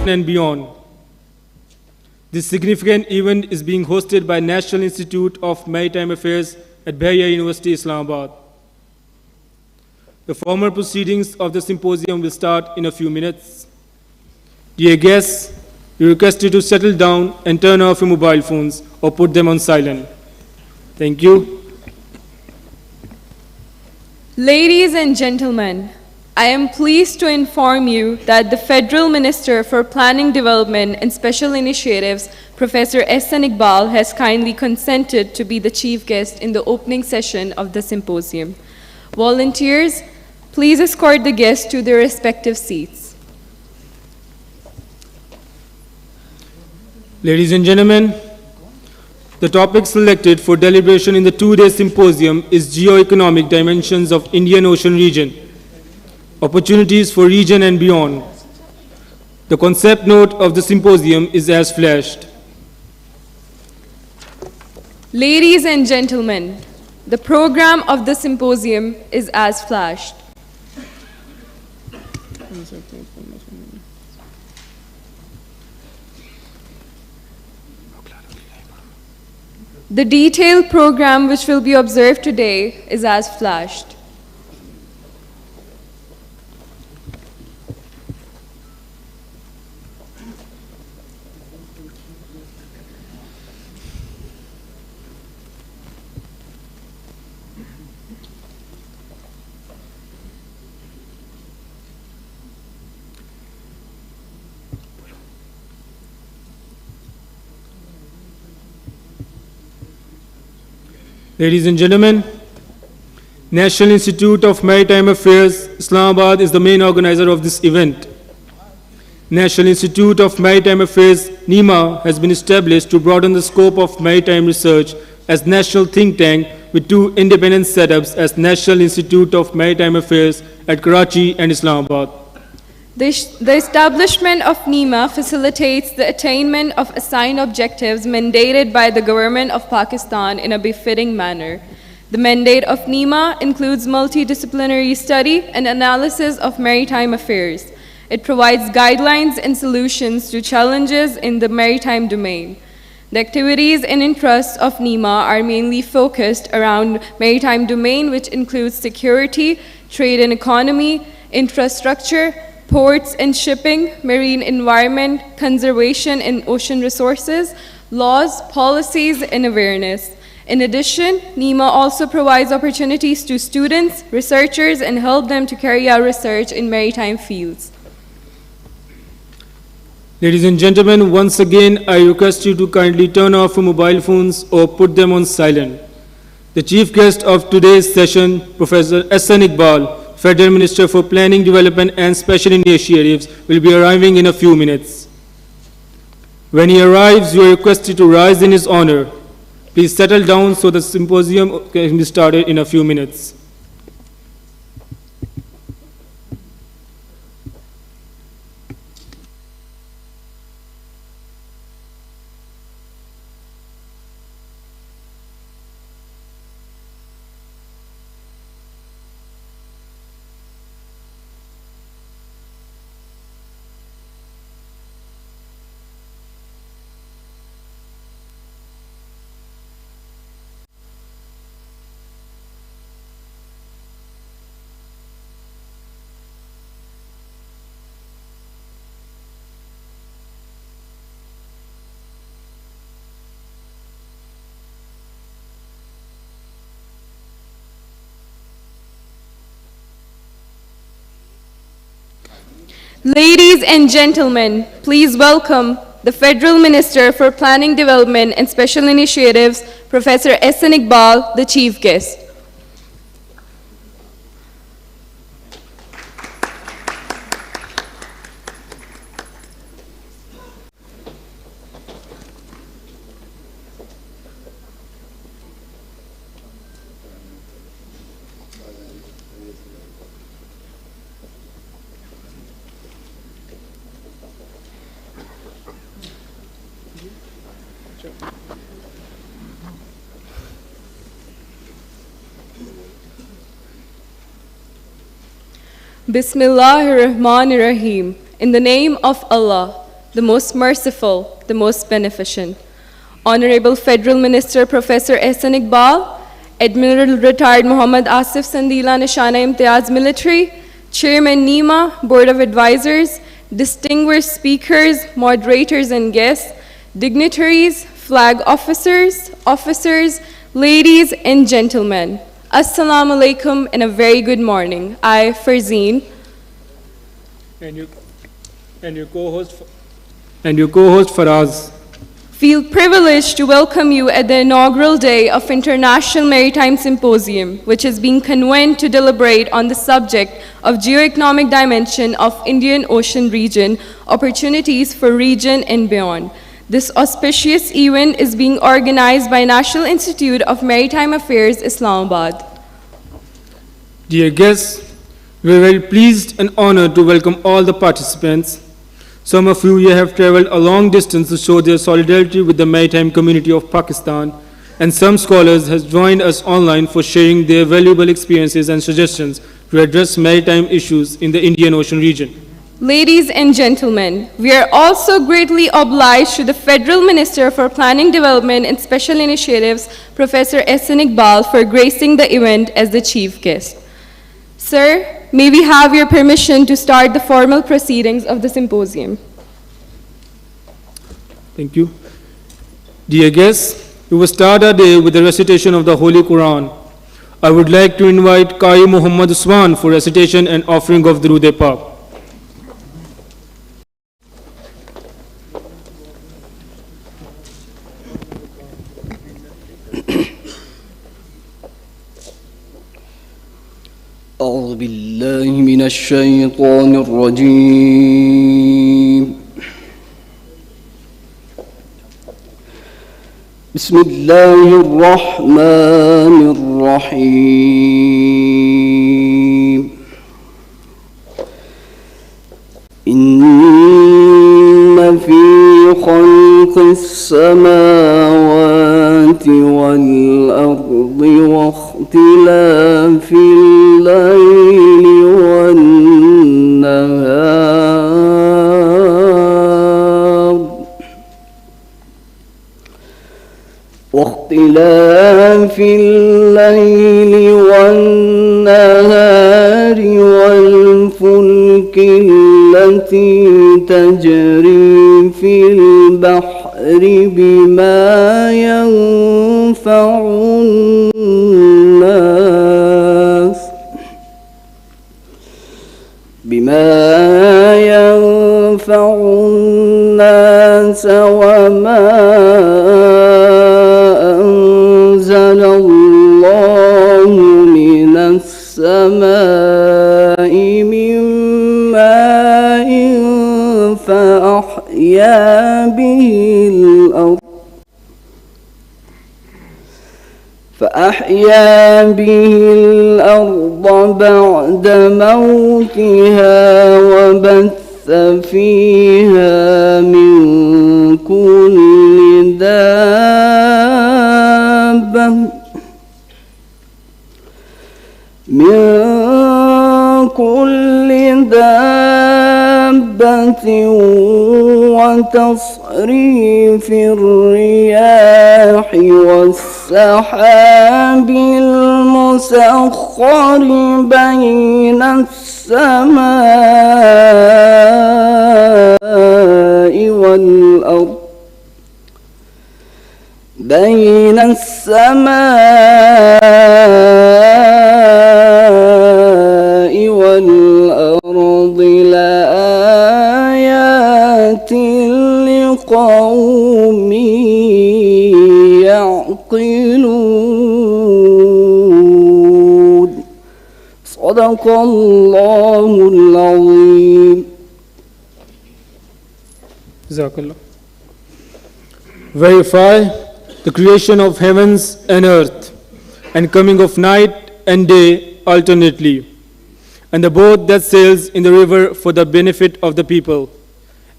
and beyond. This significant event is being hosted by National Institute of Maritime Affairs at Bahia University, Islamabad. The formal proceedings of the symposium will start in a few minutes. Dear guests, we request you to settle down and turn off your mobile phones or put them on silent. Thank you. Ladies and gentlemen, I am pleased to inform you that the Federal Minister for Planning, Development and Special Initiatives, Professor Ehsan Iqbal, has kindly consented to be the chief guest in the opening session of the symposium. Volunteers, please escort the guests to their respective seats. Ladies and gentlemen, the topic selected for deliberation in the two-day symposium is Geo-Economic Dimensions of Indian Ocean Region, Opportunities for Region and Beyond. The concept note of the symposium is as flashed. Ladies and gentlemen, the program of the symposium is as flashed. The detailed program which will be observed today is as flashed. Ladies and gentlemen, National Institute of Maritime Affairs, Islamabad is the main organizer of this event. National Institute of Maritime Affairs, NIMA, has been established to broaden the scope of maritime research as national think tank with two independent setups as National Institute of Maritime Affairs at Karachi and Islamabad. The establishment of NIMA facilitates the attainment of assigned objectives mandated by the government of Pakistan in a befitting manner. The mandate of NIMA includes multidisciplinary study and analysis of maritime affairs. It provides guidelines and solutions to challenges in the maritime domain. The activities and interests of NIMA are mainly focused around maritime domain, which includes security, trade and economy, infrastructure, ports and shipping, marine environment, conservation and ocean resources, laws, policies, and awareness. In addition, NIMA also provides opportunities to students, researchers, and help them to carry out research in maritime fields. Ladies and gentlemen, once again, I request you to kindly turn off your mobile phones or put them on silent. The chief guest of today's session, Professor Ehsan Iqbal, Federal Minister for Planning, Development and Special Initiatives, will be arriving in a few minutes. When he arrives, you are requested to rise in his honor. Please settle down so the symposium can be started in a few minutes. Ladies and gentlemen, please welcome the Federal Minister for Planning, Development and Special Initiatives, Professor Ehsan Iqbal, the chief guest. Bismillahir Rahmanir Rahim. In the name of Allah, the most merciful, the most beneficent. Honorable Federal Minister Professor Ehsan Iqbal, Admiral Retired Muhammad Asif Sandila Nishana Imtiaz Military, Chairman NEMA, Board of Advisors, distinguished speakers, moderators and guests, dignitaries, flag officers, ladies and gentlemen. Assalamu alaikum and a very good morning. I, Farzeen, And your co-host Faraz. feel privileged to welcome you at the inaugural day of International Maritime Symposium, which is being convened to deliberate on the subject of Geo-Economic Dimension of Indian Ocean Region, opportunities for region and beyond. This auspicious event is being organized by National Institute of Maritime Affairs, Islamabad. Dear guests, we are very pleased and honored to welcome all the participants. Some of you have traveled a long distance to show their solidarity with the maritime community of Pakistan, and some scholars have joined us online for sharing their valuable experiences and suggestions to address maritime issues in the Indian Ocean region. Ladies and gentlemen, we are also greatly obliged to the Federal Minister for Planning, Development and Special Initiatives, Professor Ehsan Iqbal, for gracing the event as the chief guest. Sir, may we have your permission to start the formal proceedings of the symposium? Thank you. Dear guests, we will start our day with the recitation of the Holy Quran. I would like to invite Qari Muhammad Usman for recitation and offering of Durood-e-Pak. أعوذ بالله من الشيطان الرجيم بسم الله الرحمن الرحيم إن في خلق السماوات والأرض واختلاف الليل والنهار والفلك التي تجري في البحر بما ينفع الناس وما أنزل الله من السماء من ماء فأحيا به الأرض بعد موتها وبث فيها من كل دابة وتصريف الرياح والسحاب المسخر بين السماء والأرض لآيات لقوم يعقلون صدق الله العظيم. Jazakallah. Verify the creation of heavens and earth, and coming of night and day alternately, and the boat that sails in the river for the benefit of the people,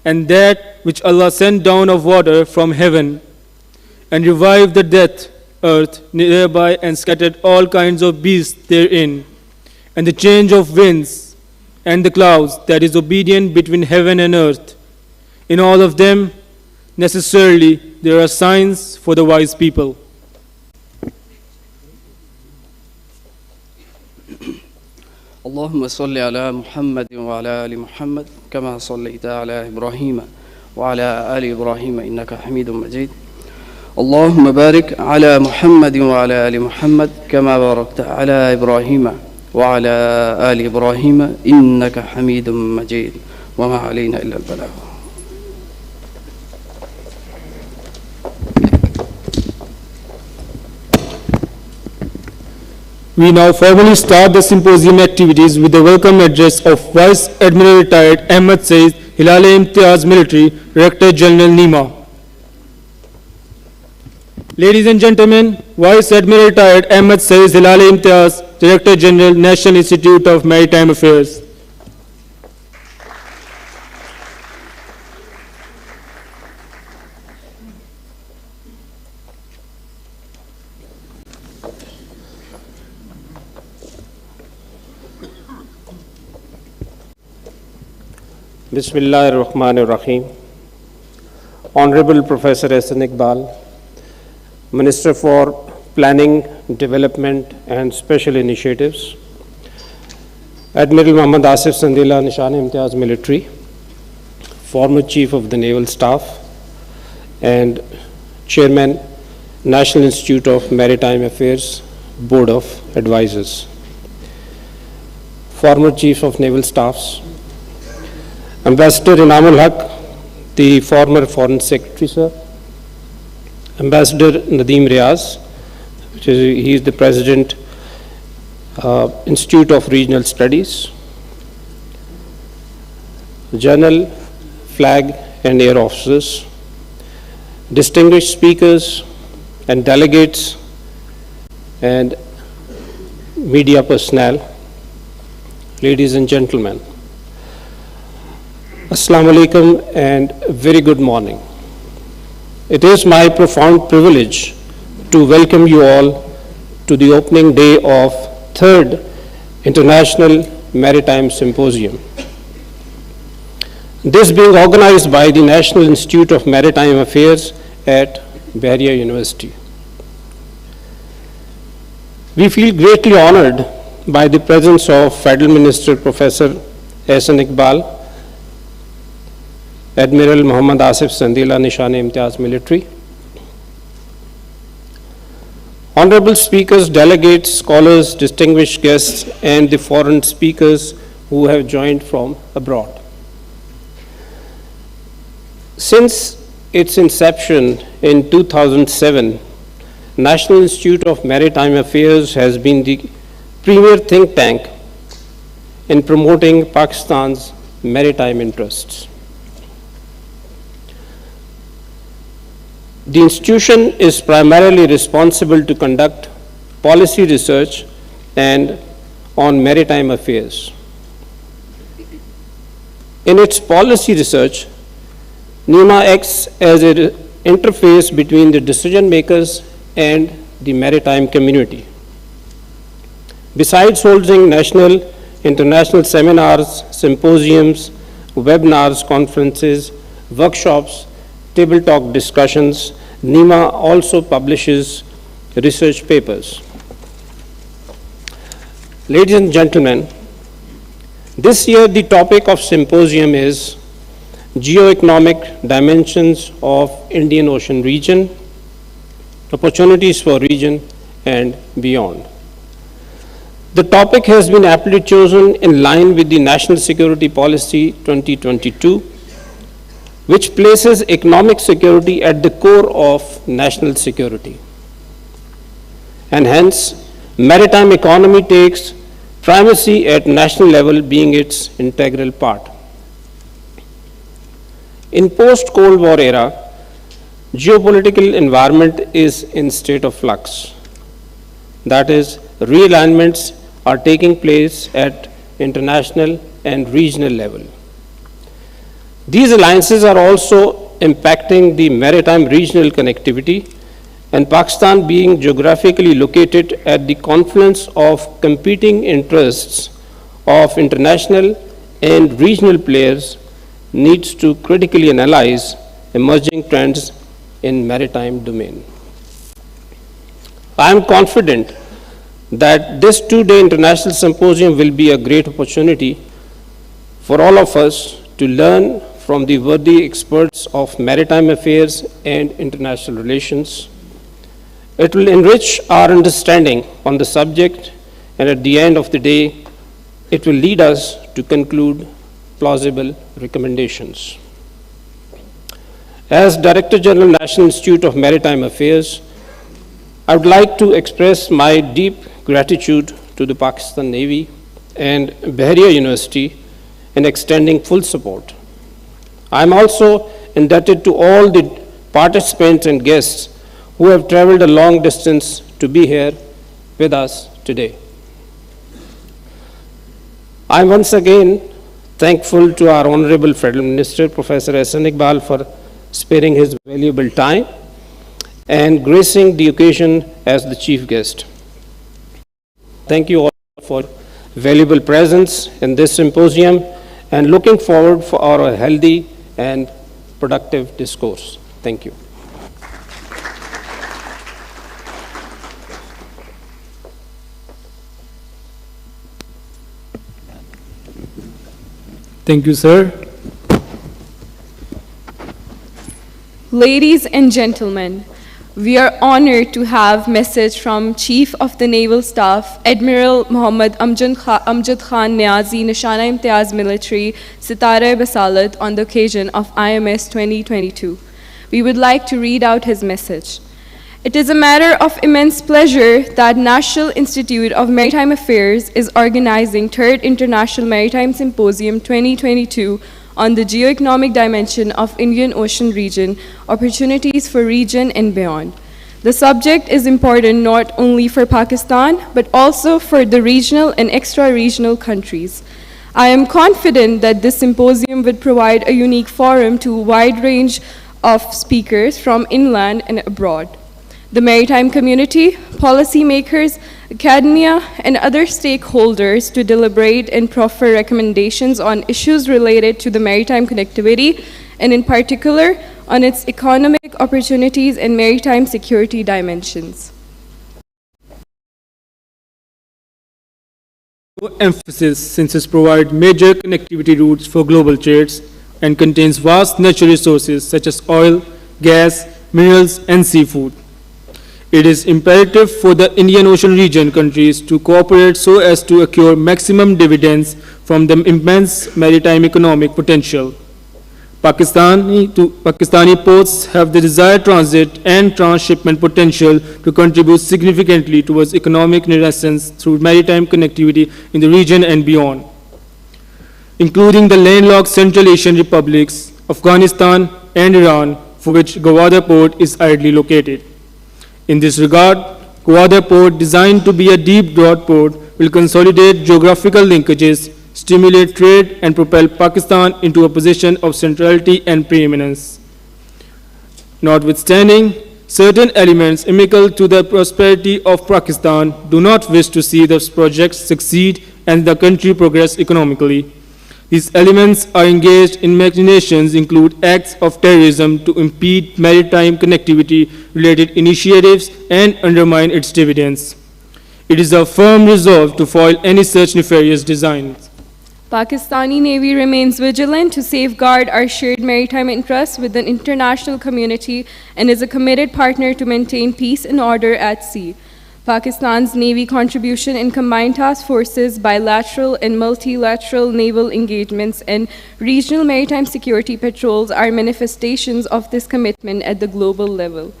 and that which Allah sent down of water from heaven, and revived the dead earth nearby, and scattered all kinds of beasts therein, and the change of winds and the clouds that is obedient between heaven and earth, In all of them, necessarily, there are signs for the wise people. اللهم صل على محمد وعلى آل محمد كما صليت على إبراهيم وعلى آل إبراهيم إنك حميد مجيد اللهم بارك على محمد وعلى آل محمد كما باركت على إبراهيم وعلى آل إبراهيم إنك حميد مجيد وما علينا إلا البلاغ. We now formally start the symposium activities with the welcome address of Vice Admiral Retired Ahmed Saeed Hilal-e-Imtiaz Military Director General NEMA. Ladies and gentlemen, Vice Admiral Retired Ahmed Saeed Hilal-e-Imtiaz Director General National Institute of Maritime Affairs. Bismillah ar-Rahman ar-Rahim. Honorable Professor S.N. Iqbal, Minister for Planning, Development and Special Initiatives, Admiral Muhammad Asif Sandila Nishan-e-Imtiaz Military, former Chief of the Naval Staff and Chairman, National Institute of Maritime Affairs, Board of Advisors, former Chief of Naval Staffs, Ambassador Inamul Haq, the former Foreign Secretary, sir, Ambassador Nadeem Riaz, he is the President, Institute of Regional Studies, General, Flag and Air Officers, distinguished speakers and delegates and media personnel, ladies and gentlemen. Assalamu alaikum and very good morning. It is my profound privilege to welcome you all to the opening day of 3rd International Maritime Symposium. This being organized by the National Institute of Maritime Affairs at Bahria University. We feel greatly honored by the presence of Federal Minister Professor S.N. Iqbal, Admiral Muhammad Asif Sandila Nishan-e-Imtiaz Military, honorable speakers, delegates, scholars, distinguished guests, and the foreign speakers who have joined from abroad. Since its inception in 2007, National Institute of Maritime Affairs has been the premier think tank in promoting Pakistan's maritime interests. The institution is primarily responsible to conduct policy research and on maritime affairs. In its policy research, NEMA acts as an interface between the decision makers and the maritime community. Besides holding national, international seminars, symposiums, webinars, conferences, workshops, table talk discussions, NEMA also publishes research papers. Ladies and gentlemen, this year the topic of symposium is Geo-Economic Dimensions of Indian Ocean Region, Opportunities for Region and Beyond. The topic has been aptly chosen in line with the National Security Policy 2022, which places economic security at the core of national security. And hence, maritime economy takes primacy at national level, being its integral part. In post-Cold War era, geopolitical environment is in state of flux. That is, realignments are taking place at international and regional level. These alliances are also impacting the maritime regional connectivity, and Pakistan being geographically located at the confluence of competing interests of international and regional players needs to critically analyze emerging trends in maritime domain. I am confident that this two-day international symposium will be a great opportunity for all of us to learn from the worthy experts of maritime affairs and international relations. It will enrich our understanding on the subject, and at the end of the day, it will lead us to conclude plausible recommendations. As Director General, National Institute of Maritime Affairs, I would like to express my deep gratitude to the Pakistan Navy and Bahria University in extending full support. I am also indebted to all the participants and guests who have traveled a long distance to be here with us today. I am once again thankful to our Honorable Federal Minister, Professor Hassan Iqbal, for sparing his valuable time and gracing the occasion as the chief guest. Thank you all for valuable presence in this symposium, and looking forward for our healthy and productive discourse. Thank you. Thank you, sir. Ladies and gentlemen, we are honored to have message from Chief of the Naval Staff, Admiral Muhammad Amjad Khan Niazi, Nishana Imtiaz Military, Sitare Basalat, on the occasion of IMS 2022. We would like to read out his message. It is a matter of immense pleasure that National Institute of Maritime Affairs is organizing 3rd International Maritime Symposium 2022 on the Geo-Economic Dimension of Indian Ocean Region, Opportunities for Region and Beyond. The subject is important not only for Pakistan, but also for the regional and extra-regional countries. I am confident that this symposium would provide a unique forum to a wide range of speakers from inland and abroad. The maritime community, policymakers, academia, and other stakeholders to deliberate and proffer recommendations on issues related to the maritime connectivity, and in particular, on its economic opportunities and maritime security dimensions. Emphasis, since it provides major connectivity routes for global trades and contains vast natural resources such as oil, gas, minerals, and seafood. It is imperative for the Indian Ocean region countries to cooperate so as to accrue maximum dividends from the immense maritime economic potential. Pakistani ports have the desired transit and transshipment potential to contribute significantly towards economic renaissance through maritime connectivity in the region and beyond, including the landlocked Central Asian republics, Afghanistan, and Iran, for which Gwadar Port is ideally located. In this regard, Gwadar Port, designed to be a deep draught port, will consolidate geographical linkages, stimulate trade, and propel Pakistan into a position of centrality and preeminence. Notwithstanding, certain elements inimical to the prosperity of Pakistan do not wish to see this project succeed and the country progress economically. These elements are engaged in machinations, include acts of terrorism to impede maritime connectivity-related initiatives and undermine its dividends. It is our firm resolve to foil any such nefarious designs. Pakistani Navy remains vigilant to safeguard our shared maritime interests with the international community and is a committed partner to maintain peace and order at sea. Pakistan's Navy contribution in combined task forces, bilateral and multilateral naval engagements, and regional maritime security patrols are manifestations of this commitment at the global level.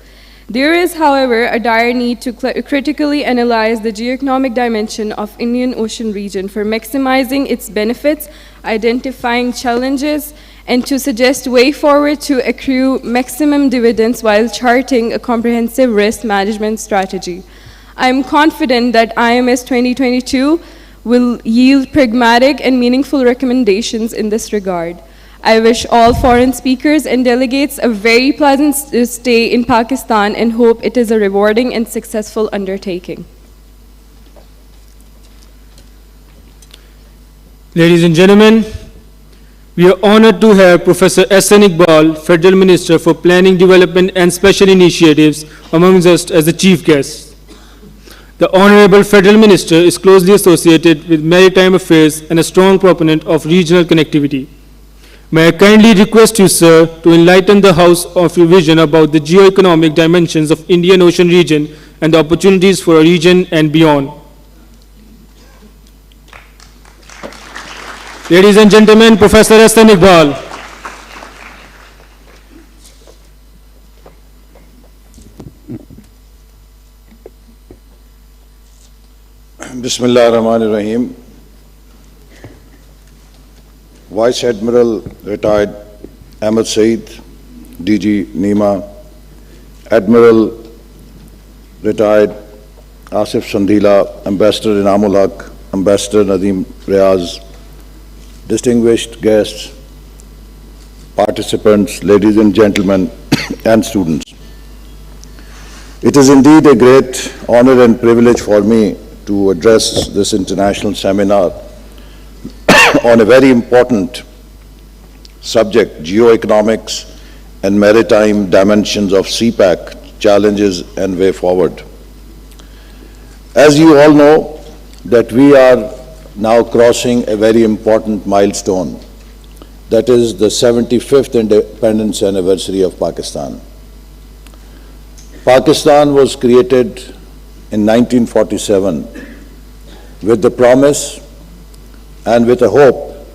There is, however, a dire need to critically analyze the geo-economic dimension of Indian Ocean region for maximizing its benefits, identifying challenges, and to suggest way forward to accrue maximum dividends while charting a comprehensive risk management strategy. I am confident that IMS 2022 will yield pragmatic and meaningful recommendations in this regard. I wish all foreign speakers and delegates a very pleasant stay in Pakistan and hope it is a rewarding and successful undertaking. Ladies and gentlemen, We are honored to have Professor S.N. Iqbal, Federal Minister for Planning, Development and Special Initiatives, amongst us as the chief guest. The Honorable Federal Minister is closely associated with maritime affairs and a strong proponent of regional connectivity. May I kindly request you, sir, to enlighten the House of your vision about the geo-economic dimensions of Indian Ocean region and the opportunities for our region and beyond. Ladies and gentlemen, Professor S.N. Iqbal. Bismillah ar-Rahman ar-Rahim. Vice Admiral Retired Ahmed Saeed, DG Nima, Admiral Retired Asif Sandila, Ambassador Inamul Haq, Ambassador Nadeem Riaz, distinguished guests, participants, ladies and gentlemen, and students. It is indeed a great honor and privilege for me to address this international seminar on a very important subject, geoeconomics and maritime dimensions of CPAC, challenges and way forward. As you all know, that we are now crossing a very important milestone, that is the 75th independence anniversary of Pakistan. Pakistan was created in 1947 with the promise and with a hope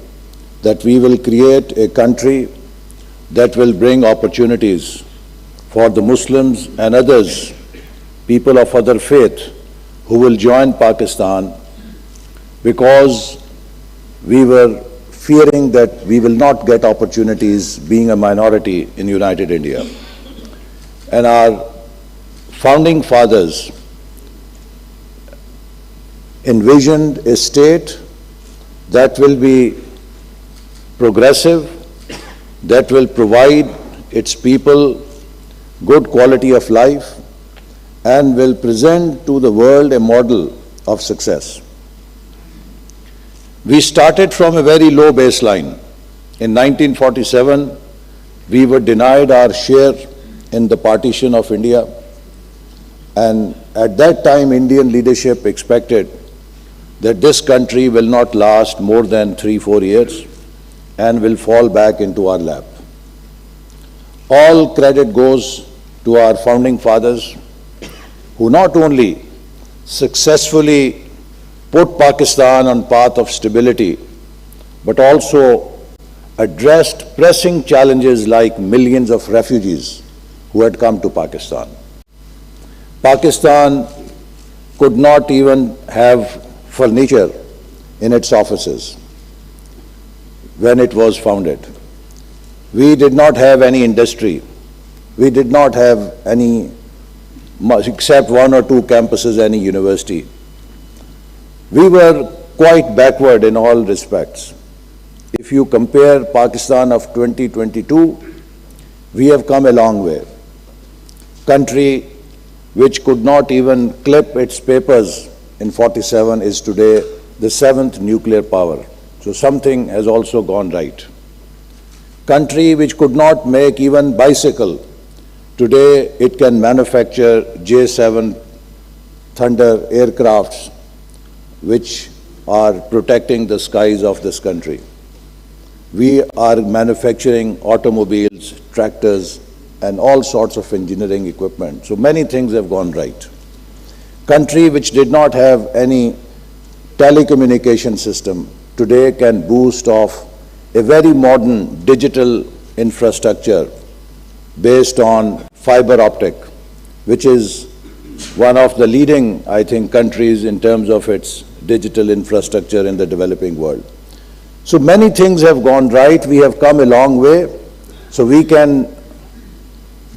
that we will create a country that will bring opportunities for the Muslims and others, people of other faith, who will join Pakistan, because we were fearing that we will not get opportunities being a minority in United India. And our founding fathers envisioned a state that will be progressive, that will provide its people good quality of life, and will present to the world a model of success. We started from a very low baseline. In 1947, we were denied our share in the partition of India, and at that time, Indian leadership expected that this country will not last more than 3-4 years and will fall back into our lap. All credit goes to our founding fathers, who not only successfully put Pakistan on path of stability, but also addressed pressing challenges like millions of refugees who had come to Pakistan. Pakistan could not even have furniture in its offices when it was founded. We did not have any industry. We did not have any, except 1 or 2 campuses, any university. We were quite backward in all respects. If you compare Pakistan of 2022, we have come a long way. Country which could not even clip its papers in 47 is today the 7th nuclear power. So something has also gone right. Country which could not make even bicycle, today it can manufacture J-7 Thunder aircrafts which are protecting the skies of this country. We are manufacturing automobiles, tractors, and all sorts of engineering equipment. So many things have gone right. Country which did not have any telecommunication system today can boast off a very modern digital infrastructure based on fiber optic, which is one of the leading, I think, countries in terms of its digital infrastructure in the developing world. So many things have gone right. We have come a long way. So we can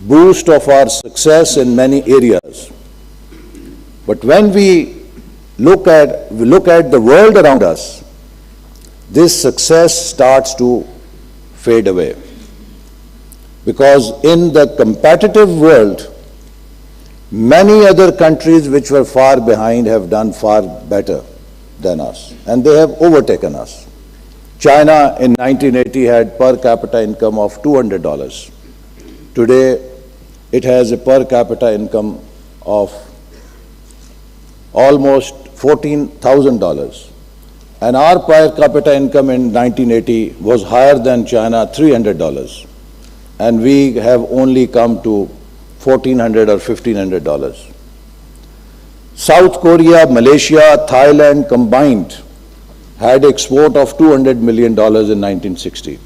boost of our success in many areas. But when we look at the world around us, this success starts to fade away. Because in the competitive world, many other countries which were far behind have done far better than us, and they have overtaken us. China in 1980 had per capita income of $200. Today, it has a per capita income of almost $14,000. And our per capita income in 1980 was higher than China, $300. And we have only come to $1,400 or $1,500. South Korea, Malaysia, Thailand combined had export of $200 million in 1960.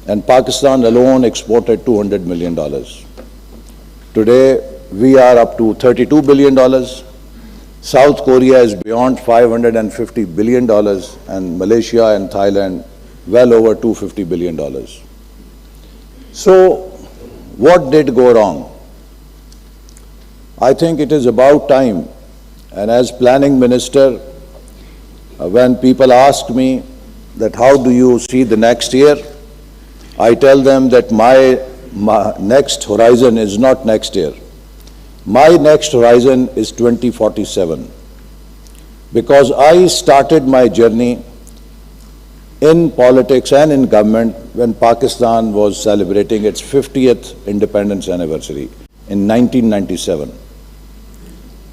And Pakistan alone exported $200 million. Today, we are up to $32 billion. South Korea is beyond $550 billion, and Malaysia and Thailand well over $250 billion. So, what did go wrong? I think it is about time, and as planning minister, when people ask me that how do you see the next year, I tell them that my next horizon is not next year. My next horizon is 2047, because I started my journey in politics and in government when Pakistan was celebrating its 50th independence anniversary in 1997.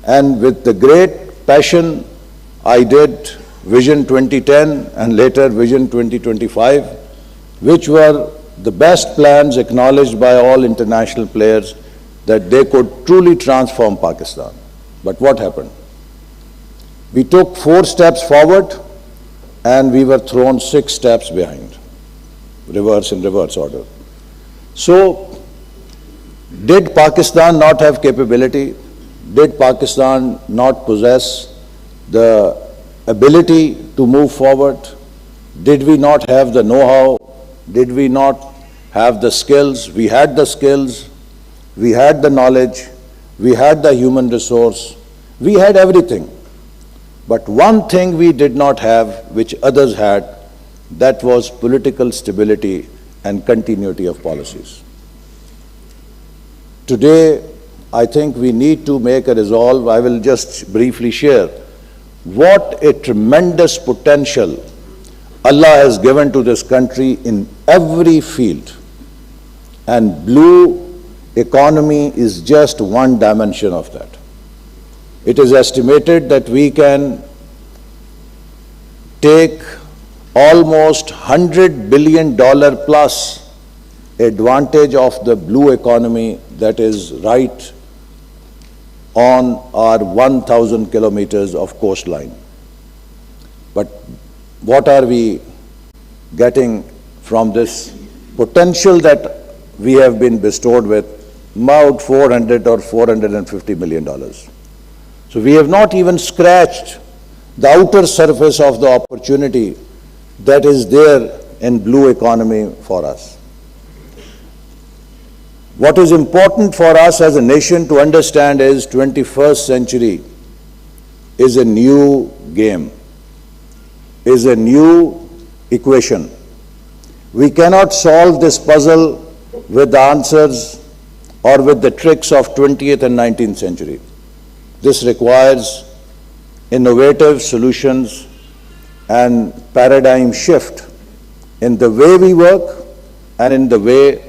And with the great passion, I did Vision 2010 and later Vision 2025, which were the best plans acknowledged by all international players that they could truly transform Pakistan. But what happened? We took 4 steps forward and we were thrown 6 steps behind, in reverse order. So, did Pakistan not have capability? Did Pakistan not possess the ability to move forward? Did we not have the know-how? Did we not have the skills? We had the skills. We had the knowledge, we had the human resource, we had everything. But one thing we did not have, which others had, that was political stability and continuity of policies. Today, I think we need to make a resolve. I will just briefly share what a tremendous potential Allah has given to this country in every field. And blue economy is just one dimension of that. It is estimated that we can take almost $100 billion plus advantage of the blue economy that is right on our 1,000 kilometers of coastline. But what are we getting from this potential that we have been bestowed with? About $400 or $450 million. So we have not even scratched the outer surface of the opportunity that is there in blue economy for us. What is important for us as a nation to understand is 21st century is a new game, is a new equation. We cannot solve this puzzle with the answers or with the tricks of 20th and 19th century. This requires innovative solutions and paradigm shift in the way we work and in the way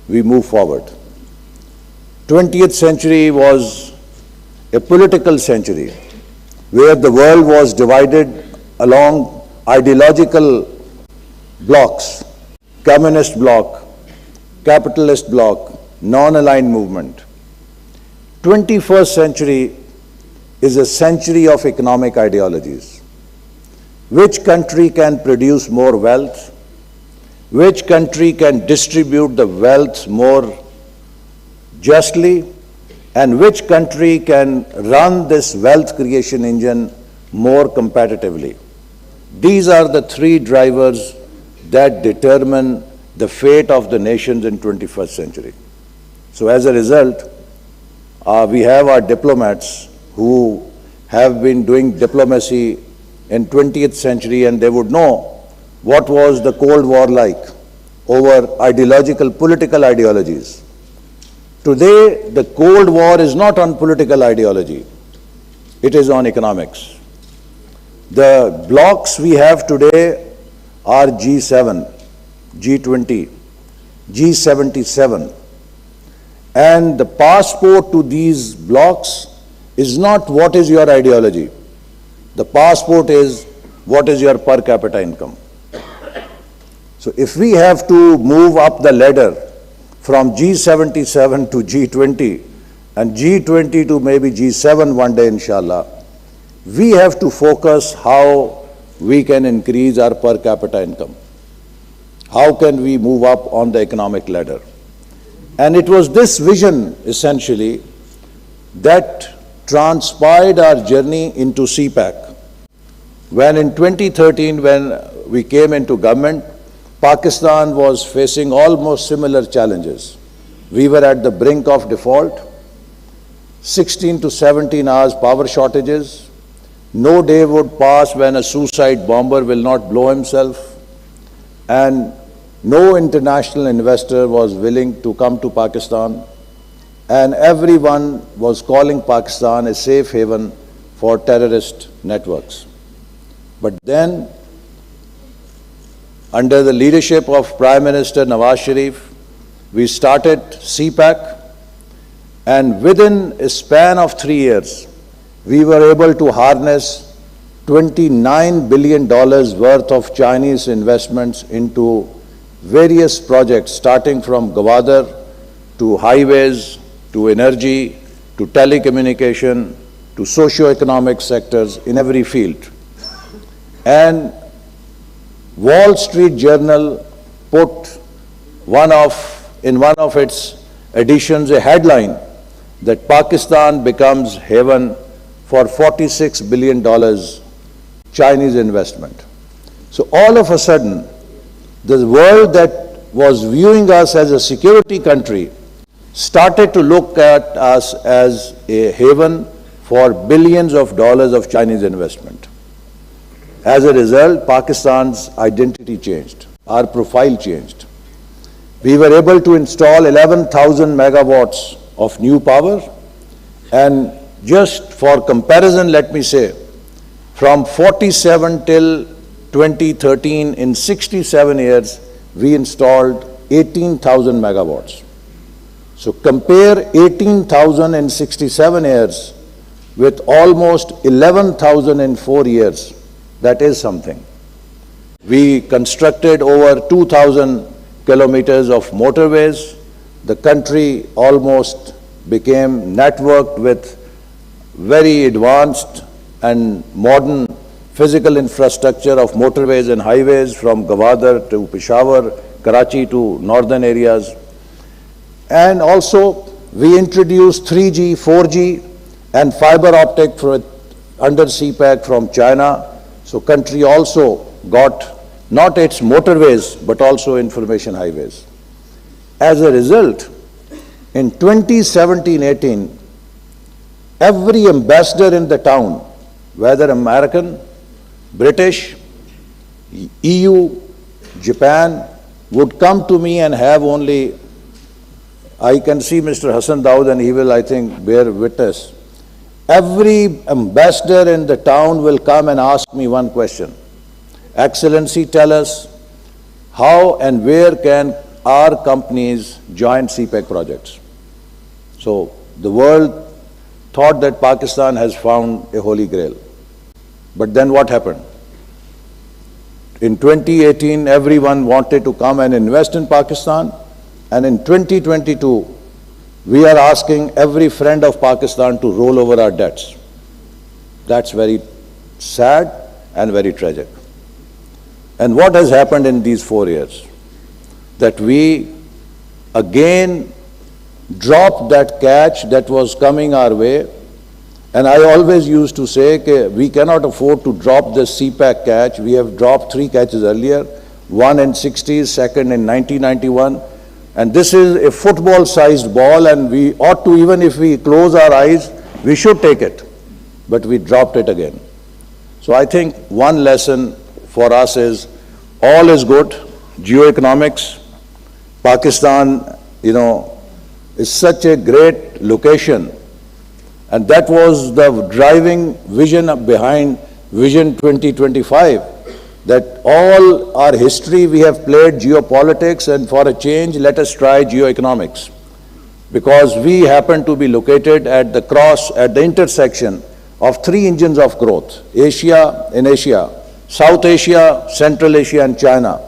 we move forward. 20th century was a political century where the world was divided along ideological blocks, communist bloc, capitalist bloc, non-aligned movement. 21st century is a century of economic ideologies. Which country can produce more wealth? Which country can distribute the wealth more justly? And which country can run this wealth creation engine more competitively? These are the 3 drivers that determine the fate of the nations in 21st century. So as a result, we have our diplomats who have been doing diplomacy in 20th century, and they would know what was the Cold War like over political ideologies. Today, the Cold War is not on political ideology. It is on economics. The blocks we have today are G7, G20, G77. And the passport to these blocks is not what is your ideology. The passport is what is your per capita income. So if we have to move up the ladder from G77 to G20 and G20 to maybe G7 one day, inshallah, we have to focus how we can increase our per capita income. How can we move up on the economic ladder? And it was this vision, essentially, that transpired our journey into CPAC. When in 2013, when we came into government, Pakistan was facing almost similar challenges. We were at the brink of default, 16 to 17 hours power shortages. No day would pass when a suicide bomber will not blow himself, and no international investor was willing to come to Pakistan, and everyone was calling Pakistan a safe haven for terrorist networks. But then, under the leadership of Prime Minister Nawaz Sharif, we started CPAC, and within a span of 3 years, we were able to harness $29 billion worth of Chinese investments into various projects, starting from Gwadar to highways, to energy, to telecommunication, to socio-economic sectors in every field. And Wall Street Journal put in one of its editions a headline that Pakistan becomes haven for $46 billion Chinese investment. So all of a sudden, the world that was viewing us as a security country started to look at us as a haven for billions of dollars of Chinese investment. As a result, Pakistan's identity changed, our profile changed. We were able to install 11,000 megawatts of new power, and just for comparison, let me say, from 47 till 2013, in 67 years, we installed 18,000 megawatts. So compare 18,000 in 67 years with almost 11,000 in 4 years. That is something. We constructed over 2,000 kilometers of motorways. The country almost became networked with very advanced and modern physical infrastructure of motorways and highways from Gwadar to Peshawar, Karachi to northern areas. And also we introduced 3G, 4G and fiber optic under CPAC from China. So country also got not its motorways but also information highways. As a result, in 2017-18, every ambassador in the town, whether American, British, EU, Japan, would come to me and have only, I can see Mr. Hassan Dawood and he will, I think, bear witness. Every ambassador in the town will come and ask me one question. Excellency, tell us how and where can our companies join CPEC projects? So the world thought that Pakistan has found a holy grail. But then what happened? In 2018, everyone wanted to come and invest in Pakistan. And in 2022, we are asking every friend of Pakistan to roll over our debts. That's very sad and very tragic. And what has happened in these 4 years? That we again dropped that catch that was coming our way. And I always used to say that we cannot afford to drop this CPAC catch. We have dropped 3 catches earlier, one in 60s, second in 1991. And this is a football-sized ball, and we ought to, even if we close our eyes, we should take it. But we dropped it again. So I think one lesson for us is all is good. Geo-economics, Pakistan, is such a great location. And that was the driving vision behind Vision 2025, that all our history we have played geopolitics, and for a change, let us try geoeconomics. Because we happen to be located at the intersection of three engines of growth: Asia, South Asia, Central Asia, and China.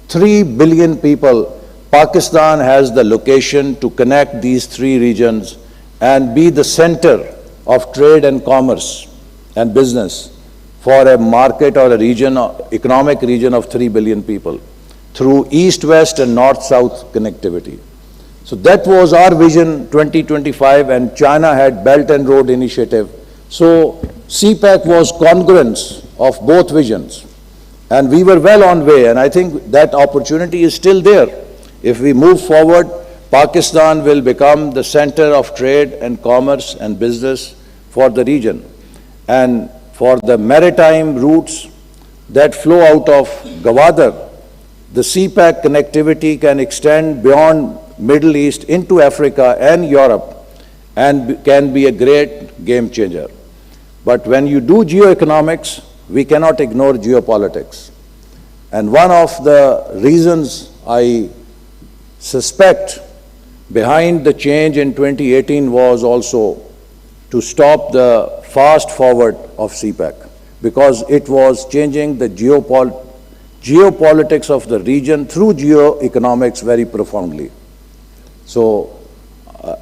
3 billion people. Pakistan has the location to connect these three regions and be the center of trade and commerce and business for a market or a region, economic region of 3 billion people through east-west and north-south connectivity. So that was our vision 2025, and China had Belt and Road Initiative. So CPEC was congruence of both visions, and we were well on way, and I think that opportunity is still there. If we move forward, Pakistan will become the center of trade and commerce and business for the region. And for the maritime routes that flow out of Gwadar, the CPEC connectivity can extend beyond Middle East into Africa and Europe and can be a great game changer. But when you do geoeconomics, we cannot ignore geopolitics. And one of the reasons I suspect behind the change in 2018 was also to stop the fast forward of CPEC, because it was changing the geopolitics of the region through geoeconomics very profoundly. So,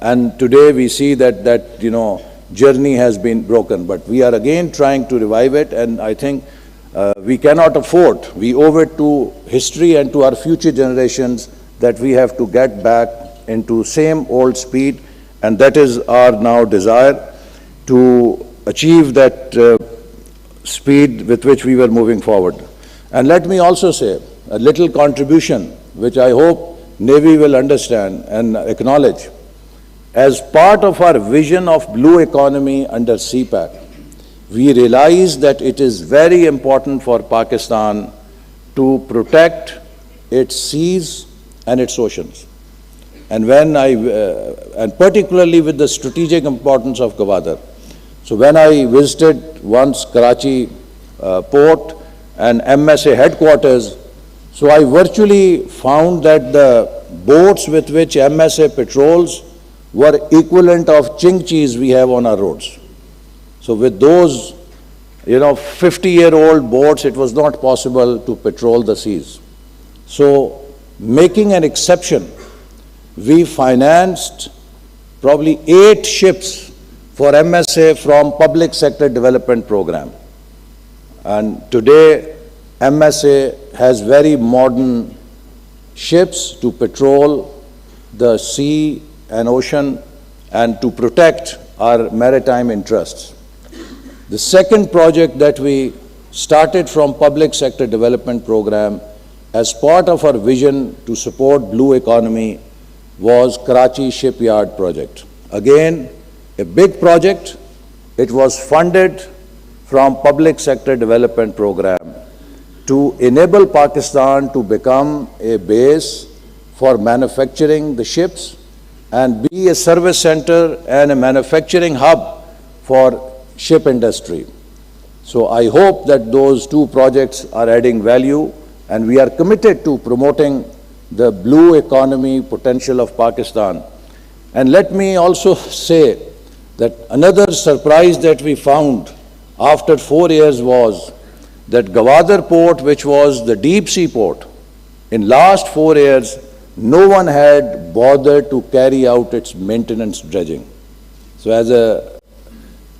and today we see that journey has been broken, but we are again trying to revive it, and I think we cannot afford, we owe it to history and to our future generations that we have to get back into same old speed, and that is our now desire to achieve that speed with which we were moving forward. And let me also say a little contribution, which I hope Navy will understand and acknowledge. As part of our vision of blue economy under CPEC, we realize that it is very important for Pakistan to protect its seas and its oceans. And and particularly with the strategic importance of Gwadar. So when I visited once Karachi port and MSA headquarters, so I virtually found that the boats with which MSA patrols were equivalent of chingchis we have on our roads. So with those, 50-year-old boats, it was not possible to patrol the seas. So making an exception, we financed probably 8 ships for MSA from Public Sector Development Program. And today, MSA has very modern ships to patrol the sea and ocean and to protect our maritime interests. The second project that we started from Public Sector Development Program as part of our vision to support blue economy was Karachi Shipyard Project. Again, a big project. It was funded from Public Sector Development Program to enable Pakistan to become a base for manufacturing the ships and be a service center and a manufacturing hub for ship industry. So I hope that those 2 projects are adding value, and we are committed to promoting the blue economy potential of Pakistan. And let me also say that another surprise that we found after 4 years was that Gwadar port, which was the deep sea port, in last 4 years, no one had bothered to carry out its maintenance dredging. So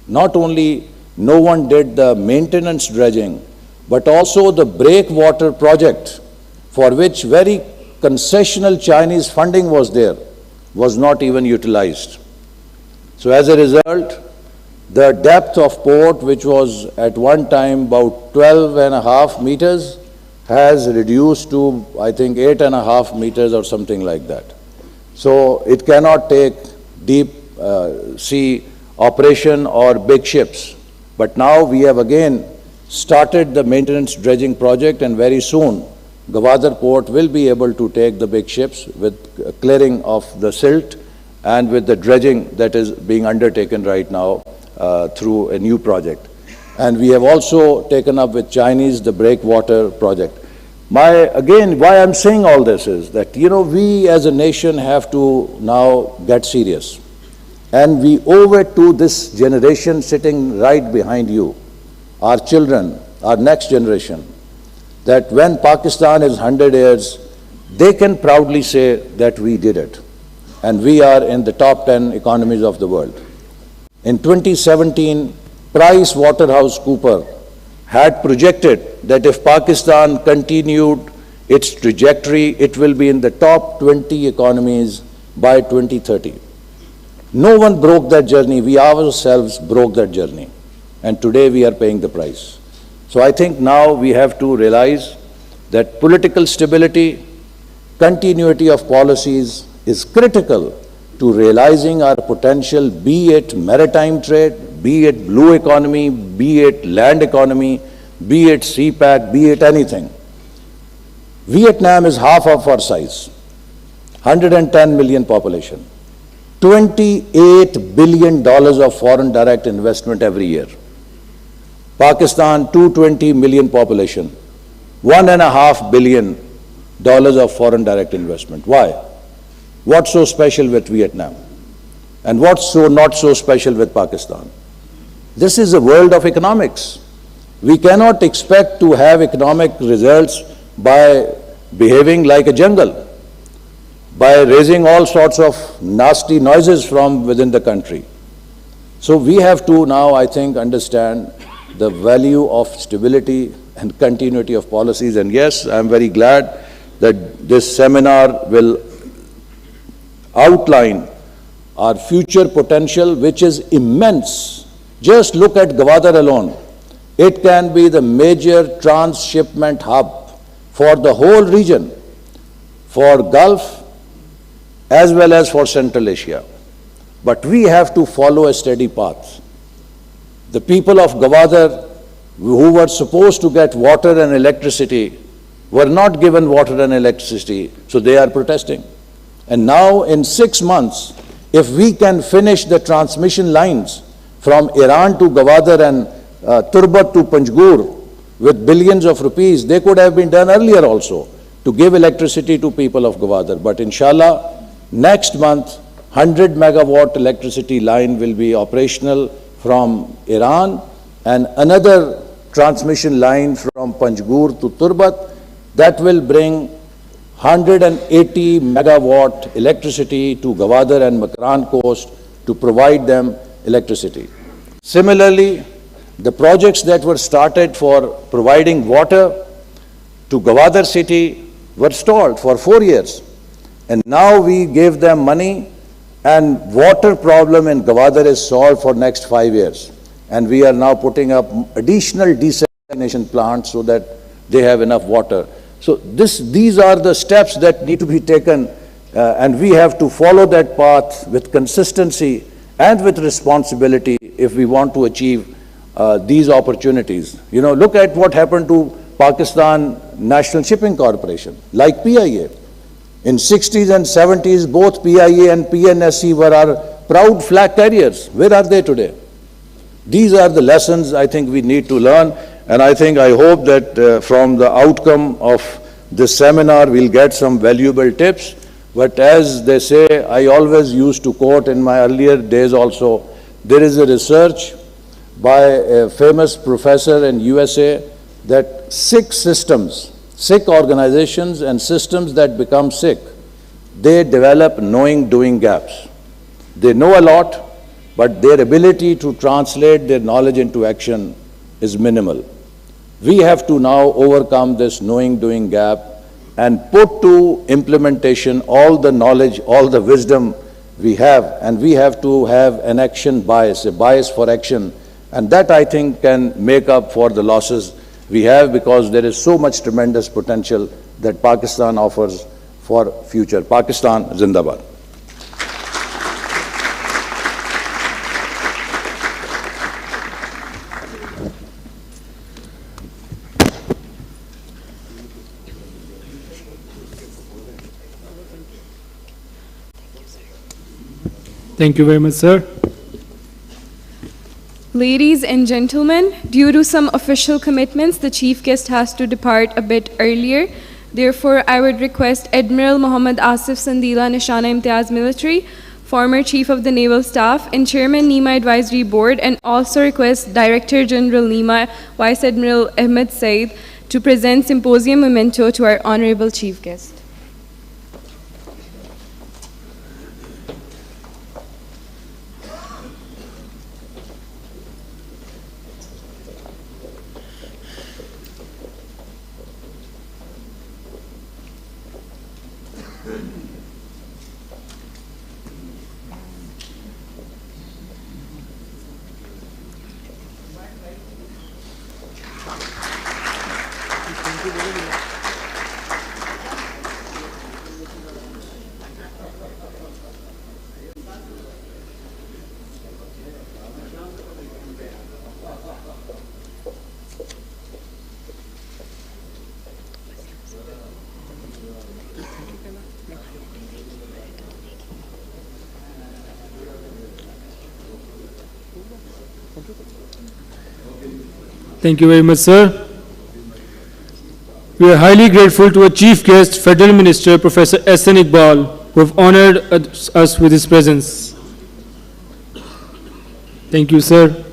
not only no one did the maintenance dredging, but also the breakwater project, for which very concessional Chinese funding was there, was not even utilized. So as a result, the depth of port, which was at one time about 12.5 meters, has reduced to, I think, 8.5 meters or something like that. So it cannot take deep sea operation or big ships. But now we have again started the maintenance dredging project, and very soon Gwadar port will be able to take the big ships with clearing of the silt and with the dredging that is being undertaken right now through a new project. And we have also taken up with Chinese the breakwater project. Again, why I'm saying all this is that, we as a nation have to now get serious. And we owe it to this generation sitting right behind you, our children, our next generation, that when Pakistan is 100 years, they can proudly say that we did it. And we are in the top 10 economies of the world. In 2017, PricewaterhouseCoopers had projected that if Pakistan continued its trajectory, it will be in the top 20 economies by 2030. No one broke that journey. We ourselves broke that journey. And today we are paying the price. So I think now we have to realize that political stability, continuity of policies is critical to realizing our potential, be it maritime trade, be it blue economy, be it land economy, be it CPAC, be it anything. Vietnam is half of our size, 110 million population, $28 billion of foreign direct investment every year. Pakistan, 220 million population, $1.5 billion of foreign direct investment. Why? What's so special with Vietnam? And what's so not so special with Pakistan? This is a world of economics. We cannot expect to have economic results by behaving like a jungle, by raising all sorts of nasty noises from within the country. So we have to now, I think, understand the value of stability and continuity of policies. And yes, I'm very glad that this seminar will outline our future potential, which is immense. Just look at Gwadar alone. It can be the major transshipment hub for the whole region, for Gulf as well as for Central Asia. But we have to follow a steady path. The people of Gwadar, who were supposed to get water and electricity, were not given water and electricity, so they are protesting. And now in 6 months, if we can finish the transmission lines from Iran to Gwadar and Turbat to Panjgur with billions of rupees, they could have been done earlier also to give electricity to people of Gwadar. But inshallah, next month, 100 megawatt electricity line will be operational from Iran and another transmission line from Panjgur to Turbat that will bring 180 megawatt electricity to Gwadar and Makran coast to provide them electricity. Similarly, the projects that were started for providing water to Gwadar city were stalled for 4 years. And now we gave them money and water problem in Gwadar is solved for next 5 years. And we are now putting up additional desalination plants so that they have enough water. So these are the steps that need to be taken and we have to follow that path with consistency and with responsibility if we want to achieve these opportunities. Look at what happened to Pakistan National Shipping Corporation, like PIA. In 60s and 70s, both PIA and PNSC were our proud flag carriers. Where are they today? These are the lessons I think we need to learn. And I hope that from the outcome of this seminar, we'll get some valuable tips. But as they say, I always used to quote in my earlier days also, there is a research by a famous professor in USA that sick organizations and systems that become sick, they develop knowing-doing gaps. They know a lot, but their ability to translate their knowledge into action is minimal. We have to now overcome this knowing-doing gap and put to implementation all the knowledge, all the wisdom we have, and we have to have an action bias, a bias for action, and that I think can make up for the losses we have because there is so much tremendous potential that Pakistan offers for future. Pakistan Zindabad. Thank you very much, sir. Ladies and gentlemen, due to some official commitments, the chief guest has to depart a bit earlier. Therefore, I would request Admiral Mohammad Asif Sandila, Nishana Imtiaz Military, former Chief of the Naval Staff and Chairman NEMA Advisory Board, and also request Director General NEMA, Vice Admiral Ahmed Said, to present symposium memento to our honorable chief guest. Thank you very much, sir. We are highly grateful to our chief guest, Federal Minister Professor S.N. Iqbal, who have honored us with his presence. Thank you, sir.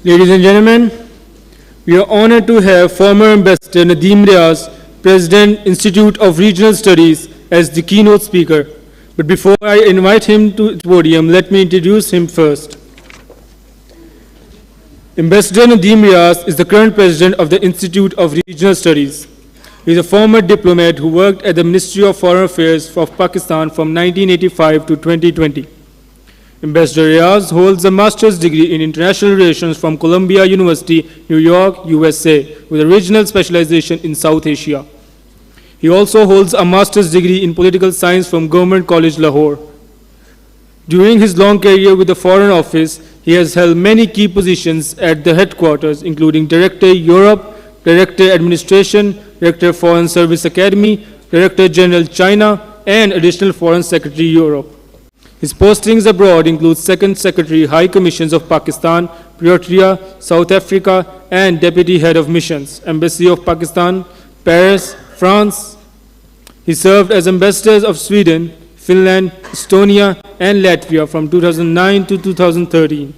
Ladies and gentlemen, we are honored to have former Ambassador Nadeem Riaz, President, Institute of Regional Studies, as the keynote speaker. But before I invite him to the podium, let me introduce him first. Ambassador Nadeem Riaz is the current president of the Institute of Regional Studies. He is a former diplomat who worked at the Ministry of Foreign Affairs of Pakistan from 1985 to 2020. Ambassador Riaz holds a master's degree in international relations from Columbia University, New York, USA, with a regional specialization in South Asia. He also holds a master's degree in political science from Government College, Lahore. During his long career with the Foreign Office, he has held many key positions at the headquarters, including Director Europe, Director Administration, Director Foreign Service Academy, Director General China, and Additional Foreign Secretary Europe. His postings abroad include Second Secretary High Commissions of Pakistan, Pretoria, South Africa, and Deputy Head of Missions, Embassy of Pakistan, Paris, France. He served as ambassadors of Sweden, Finland, Estonia, and Latvia from 2009 to 2013.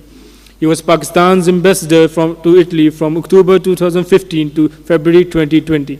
He was Pakistan's ambassador to Italy from October 2015 to February 2020.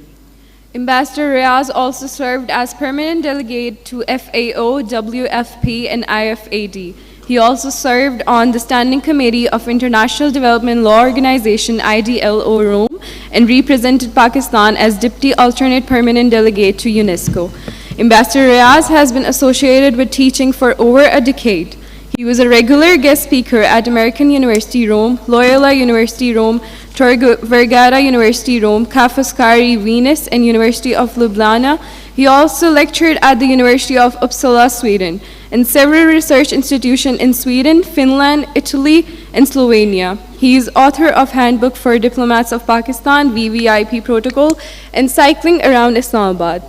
Ambassador Riaz also served as permanent delegate to FAO, WFP, and IFAD. He also served on the Standing Committee of International Development Law Organization, IDLO, Rome, and represented Pakistan as Deputy Alternate Permanent Delegate to UNESCO. Ambassador Riaz has been associated with teaching for over a decade. He was a regular guest speaker at American University Rome, Loyola University Rome, Tor Vergara University Rome, Ca' Foscari Venus, and University of Ljubljana. He also lectured at the University of Uppsala, Sweden, and several research institutions in Sweden, Finland, Italy, and Slovenia. He is author of Handbook for Diplomats of Pakistan, VVIP Protocol, and Cycling Around Islamabad.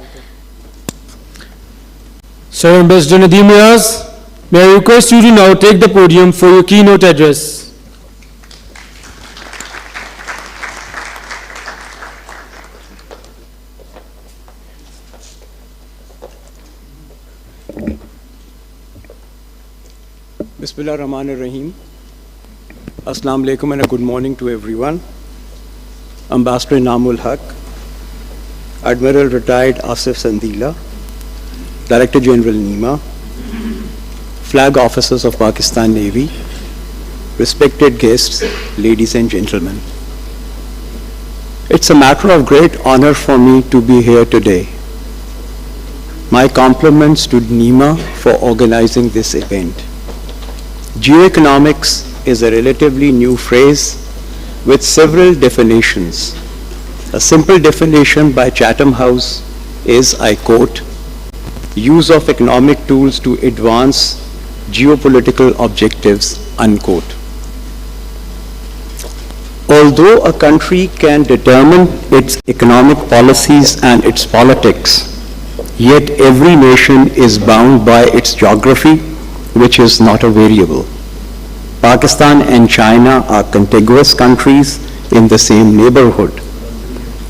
Sir Ambassador Nadeem Riaz, may I request you to now take the podium for your keynote address. Bismillah Rahman Rahim. Assalamu alaikum and a good morning to everyone. Ambassador Namul Haq, Admiral Retired Asif Sandila, Director General NEMA, Flag Officers of Pakistan Navy, respected guests, ladies and gentlemen. It's a matter of great honor for me to be here today. My compliments to NEMA for organizing this event. Geo-economics is a relatively new phrase with several definitions. A simple definition by Chatham House is, I quote, use of economic tools to advance geopolitical objectives, unquote. Although a country can determine its economic policies and its politics, yet every nation is bound by its geography, which is not a variable. Pakistan and China are contiguous countries in the same neighborhood.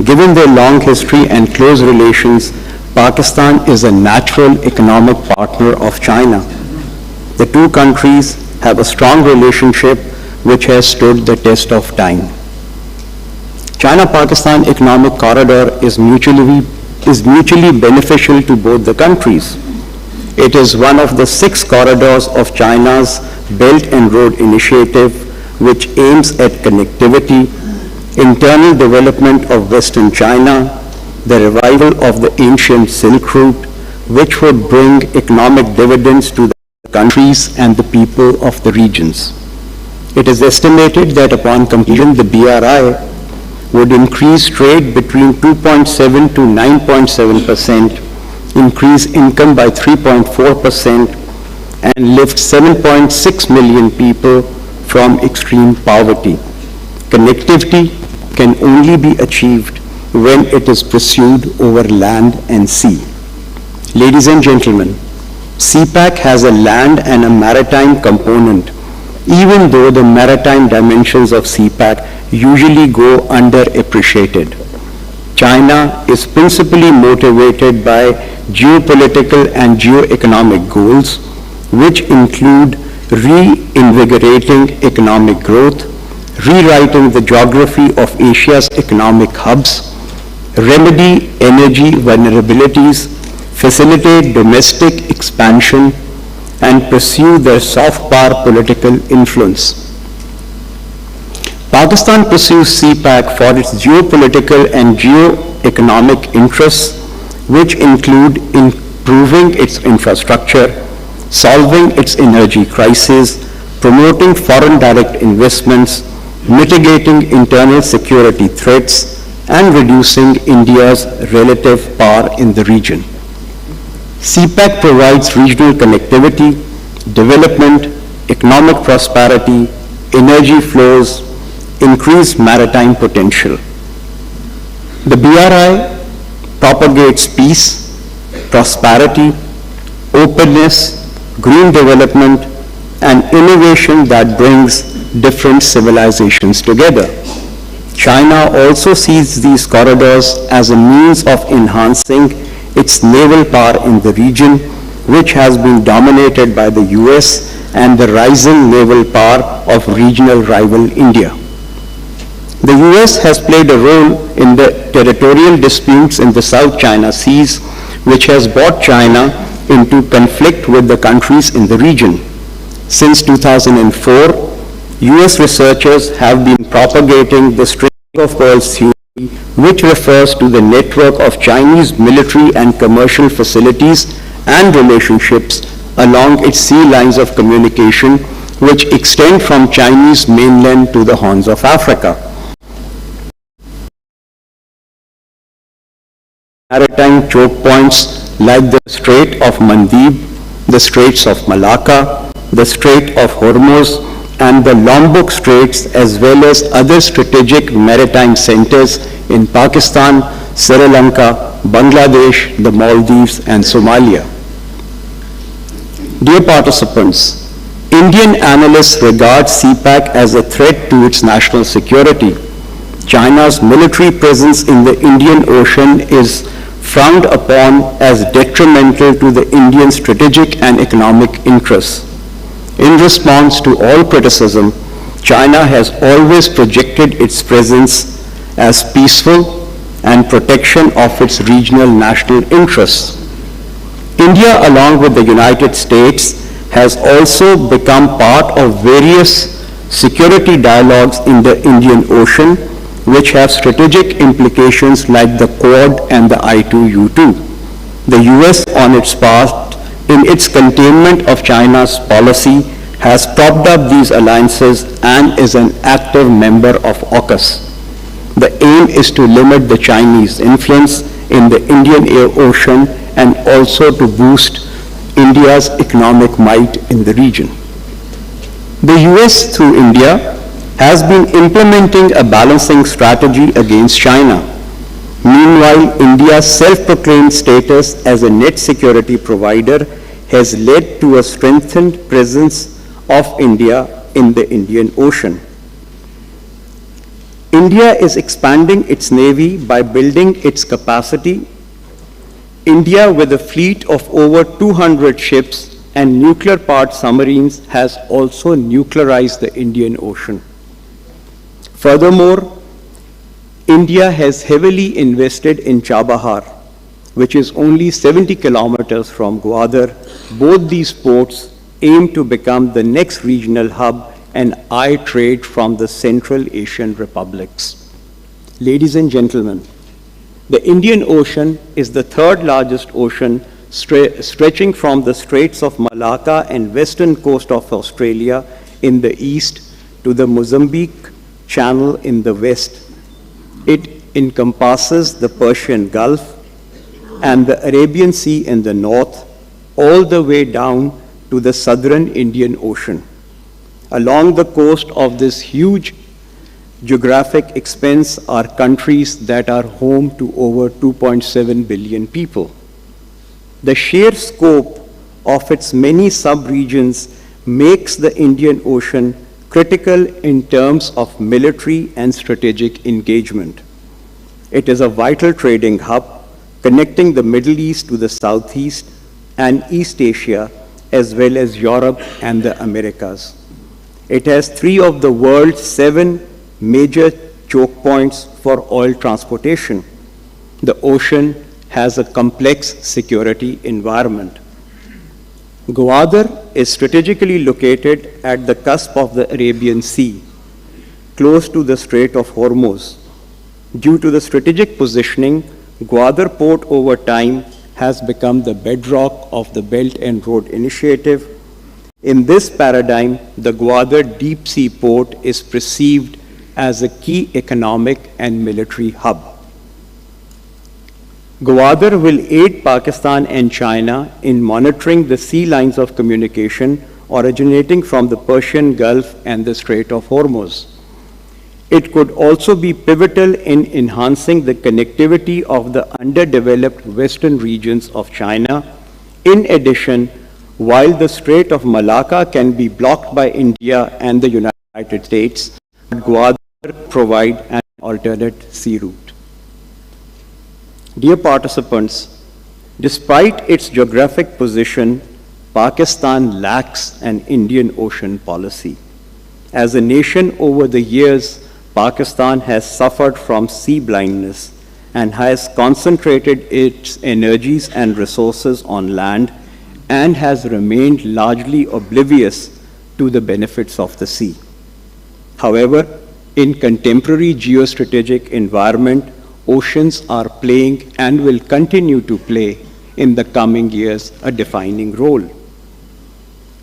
Given their long history and close relations, Pakistan is a natural economic partner of China. The two countries have a strong relationship which has stood the test of time. China-Pakistan Economic Corridor is mutually beneficial to both the countries. It is one of the 6 corridors of China's Belt and Road Initiative, which aims at connectivity, internal development of Western China, the revival of the ancient Silk Route, which would bring economic dividends to the countries and the people of the regions. It is estimated that upon completion, the BRI would increase trade between 2.7 to 9.7%, increase income by 3.4%, and lift 7.6 million people from extreme poverty. Connectivity can only be achieved when it is pursued over land and sea. Ladies and gentlemen, CPAC has a land and a maritime component, even though the maritime dimensions of CPAC usually go underappreciated. China is principally motivated by geopolitical and geo-economic goals, which include reinvigorating economic growth, rewriting the geography of Asia's economic hubs, remedy energy vulnerabilities, facilitate domestic expansion, and pursue their soft power political influence. Pakistan pursues CPAC for its geopolitical and geo-economic interests, which include improving its infrastructure, solving its energy crisis, promoting foreign direct investments, mitigating internal security threats, and reducing India's relative power in the region. CPAC provides regional connectivity, development, economic prosperity, energy flows, increased maritime potential. The BRI propagates peace, prosperity, openness, green development, and innovation that brings different civilizations together. China also sees these corridors as a means of enhancing its naval power in the region, which has been dominated by the US and the rising naval power of regional rival India. The US has played a role in the territorial disputes in the South China Seas, which has brought China into conflict with the countries in the region. Since 2004, US researchers have been propagating the string of pearls theory, which refers to the network of Chinese military and commercial facilities and relationships along its sea lines of communication, which extend from Chinese mainland to the Horns of Africa. Maritime choke points like the Strait of Mandeb, the Straits of Malacca, the Strait of Hormuz, and the Lombok Straits, as well as other strategic maritime centers in Pakistan, Sri Lanka, Bangladesh, the Maldives, and Somalia. Dear participants, Indian analysts regard CPAC as a threat to its national security. China's military presence in the Indian Ocean is frowned upon as detrimental to the Indian strategic and economic interests. In response to all criticism, China has always projected its presence as peaceful and protection of its regional national interests. India, along with the United States, has also become part of various security dialogues in the Indian Ocean, which have strategic implications like the Quad and the I2U2. The US, on its part, in its containment of China's policy, has propped up these alliances and is an active member of AUKUS. The aim is to limit the Chinese influence in the Indian Ocean and also to boost India's economic might in the region. The US, through India, has been implementing a balancing strategy against China. Meanwhile, India's self-proclaimed status as a net security provider has led to a strengthened presence of India in the Indian Ocean. India is expanding its navy by building its capacity. India, with a fleet of over 200 ships and nuclear-powered submarines, has also nuclearized the Indian Ocean. Furthermore, India has heavily invested in Chabahar, which is only 70 kilometers from Gwadar. Both these ports aim to become the next regional hub and eye trade from the Central Asian republics. Ladies and gentlemen, the Indian Ocean is the third largest ocean, stretching from the Straits of Malacca and western coast of Australia in the east to the Mozambique Channel in the west. It encompasses the Persian Gulf and the Arabian Sea in the north, all the way down to the southern Indian Ocean. Along the coast of this huge geographic expanse are countries that are home to over 2.7 billion people. The sheer scope of its many sub-regions makes the Indian Ocean critical in terms of military and strategic engagement. It is a vital trading hub connecting the Middle East to the Southeast and East Asia, as well as Europe and the Americas. It has 3 of the world's 7 major choke points for oil transportation. The ocean has a complex security environment. Gwadar is strategically located at the cusp of the Arabian Sea, close to the Strait of Hormuz. Due to the strategic positioning, Gwadar Port over time has become the bedrock of the Belt and Road Initiative. In this paradigm, the Gwadar Deep Sea Port is perceived as a key economic and military hub. Gwadar will aid Pakistan and China in monitoring the sea lines of communication originating from the Persian Gulf and the Strait of Hormuz. It could also be pivotal in enhancing the connectivity of the underdeveloped western regions of China. In addition, while the Strait of Malacca can be blocked by India and the United States, Gwadar provides an alternate sea route. Dear participants, despite its geographic position, Pakistan lacks an Indian Ocean policy. As a nation, over the years, Pakistan has suffered from sea blindness and has concentrated its energies and resources on land and has remained largely oblivious to the benefits of the sea. However, in contemporary geostrategic environment, oceans are playing and will continue to play in the coming years a defining role.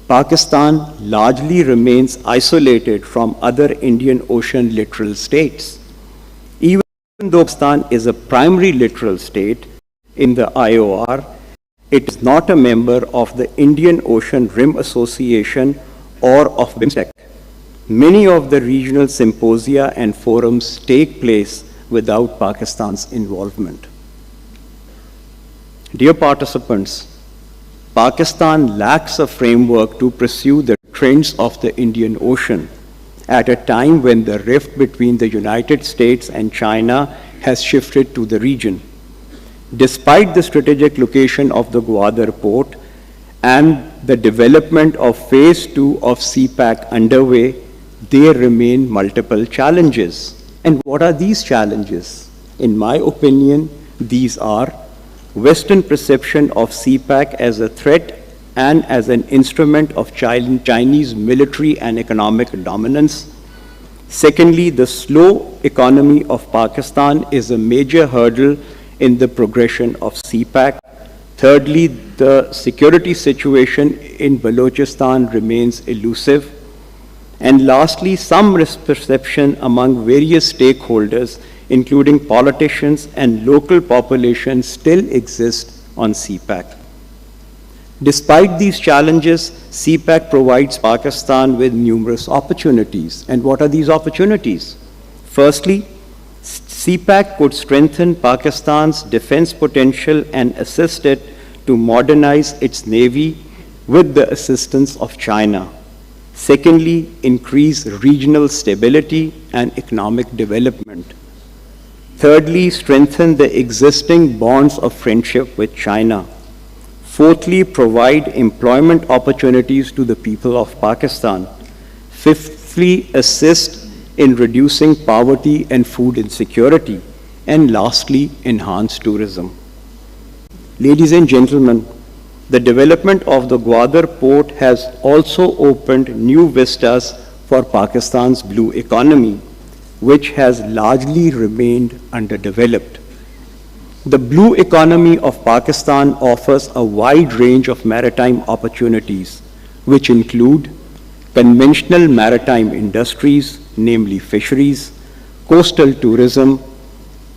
Pakistan largely remains isolated from other Indian Ocean littoral states. Even though Pakistan is a primary littoral state in the IOR, it is not a member of the Indian Ocean Rim Association or of BIMSTEC. Many of the regional symposia and forums take place without Pakistan's involvement. Dear participants, Pakistan lacks a framework to pursue the trends of the Indian Ocean at a time when the rift between the United States and China has shifted to the region. Despite the strategic location of the Gwadar port and the development of phase 2 of CPAC underway, there remain multiple challenges. And what are these challenges? In my opinion, these are Western perception of CPAC as a threat and as an instrument of Chinese military and economic dominance. Secondly, the slow economy of Pakistan is a major hurdle in the progression of CPAC. Thirdly, the security situation in Balochistan remains elusive. And lastly, some misperception among various stakeholders, including politicians and local populations, still exist on CPAC. Despite these challenges, CPEC provides Pakistan with numerous opportunities. And what are these opportunities? Firstly, CPEC could strengthen Pakistan's defense potential and assist it to modernize its navy with the assistance of China. Secondly, increase regional stability and economic development. Thirdly, strengthen the existing bonds of friendship with China. Fourthly, provide employment opportunities to the people of Pakistan. Fifthly, assist in reducing poverty and food insecurity. And lastly, enhance tourism. Ladies and gentlemen, the development of the Gwadar port has also opened new vistas for Pakistan's blue economy, which has largely remained underdeveloped. The blue economy of Pakistan offers a wide range of maritime opportunities, which include conventional maritime industries, namely fisheries, coastal tourism,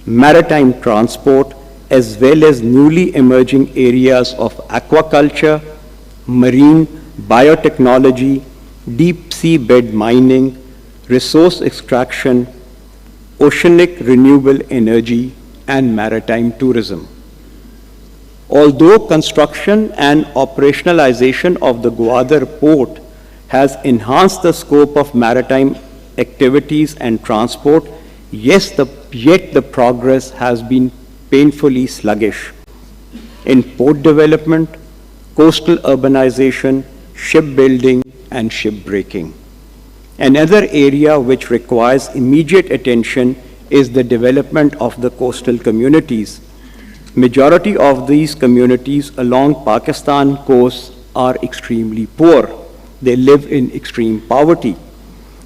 maritime transport, as well as newly emerging areas of aquaculture, marine, biotechnology, deep sea bed mining, resource extraction, oceanic renewable energy, and maritime tourism. Although construction and operationalization of the Gwadar port has enhanced the scope of maritime activities and transport, yet the progress has been painfully sluggish in port development, coastal urbanization, shipbuilding, and shipbreaking. Another area which requires immediate attention is the development of the coastal communities. Majority of these communities along Pakistan coast are extremely poor. They live in extreme poverty.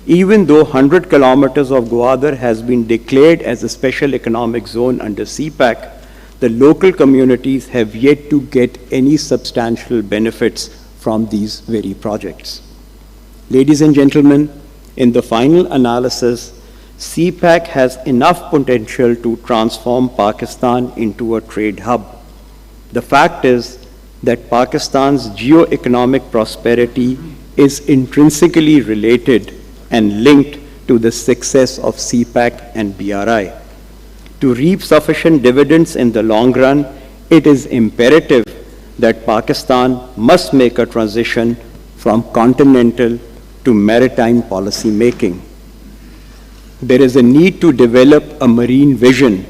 Even though 100 kilometers of Gwadar has been declared as a special economic zone under CPEC, the local communities have yet to get any substantial benefits from these very projects. Ladies and gentlemen, in the final analysis, CPEC has enough potential to transform Pakistan into a trade hub. The fact is that Pakistan's geo-economic prosperity is intrinsically related and linked to the success of CPEC and BRI. To reap sufficient dividends in the long run, it is imperative that Pakistan must make a transition from continental to maritime policy making. There is a need to develop a marine vision,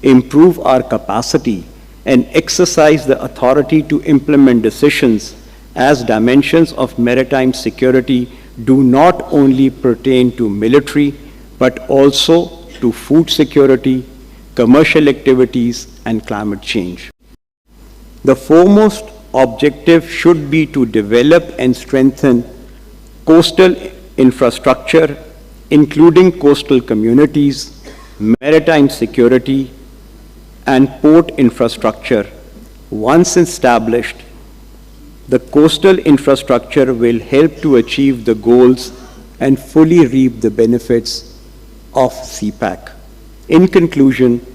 improve our capacity, and exercise the authority to implement decisions, as dimensions of maritime security do not only pertain to military, but also to food security, commercial activities, and climate change. The foremost objective should be to develop and strengthen coastal infrastructure, including coastal communities, maritime security, and port infrastructure. Once established, the coastal infrastructure will help to achieve the goals and fully reap the benefits of CPEC. In conclusion,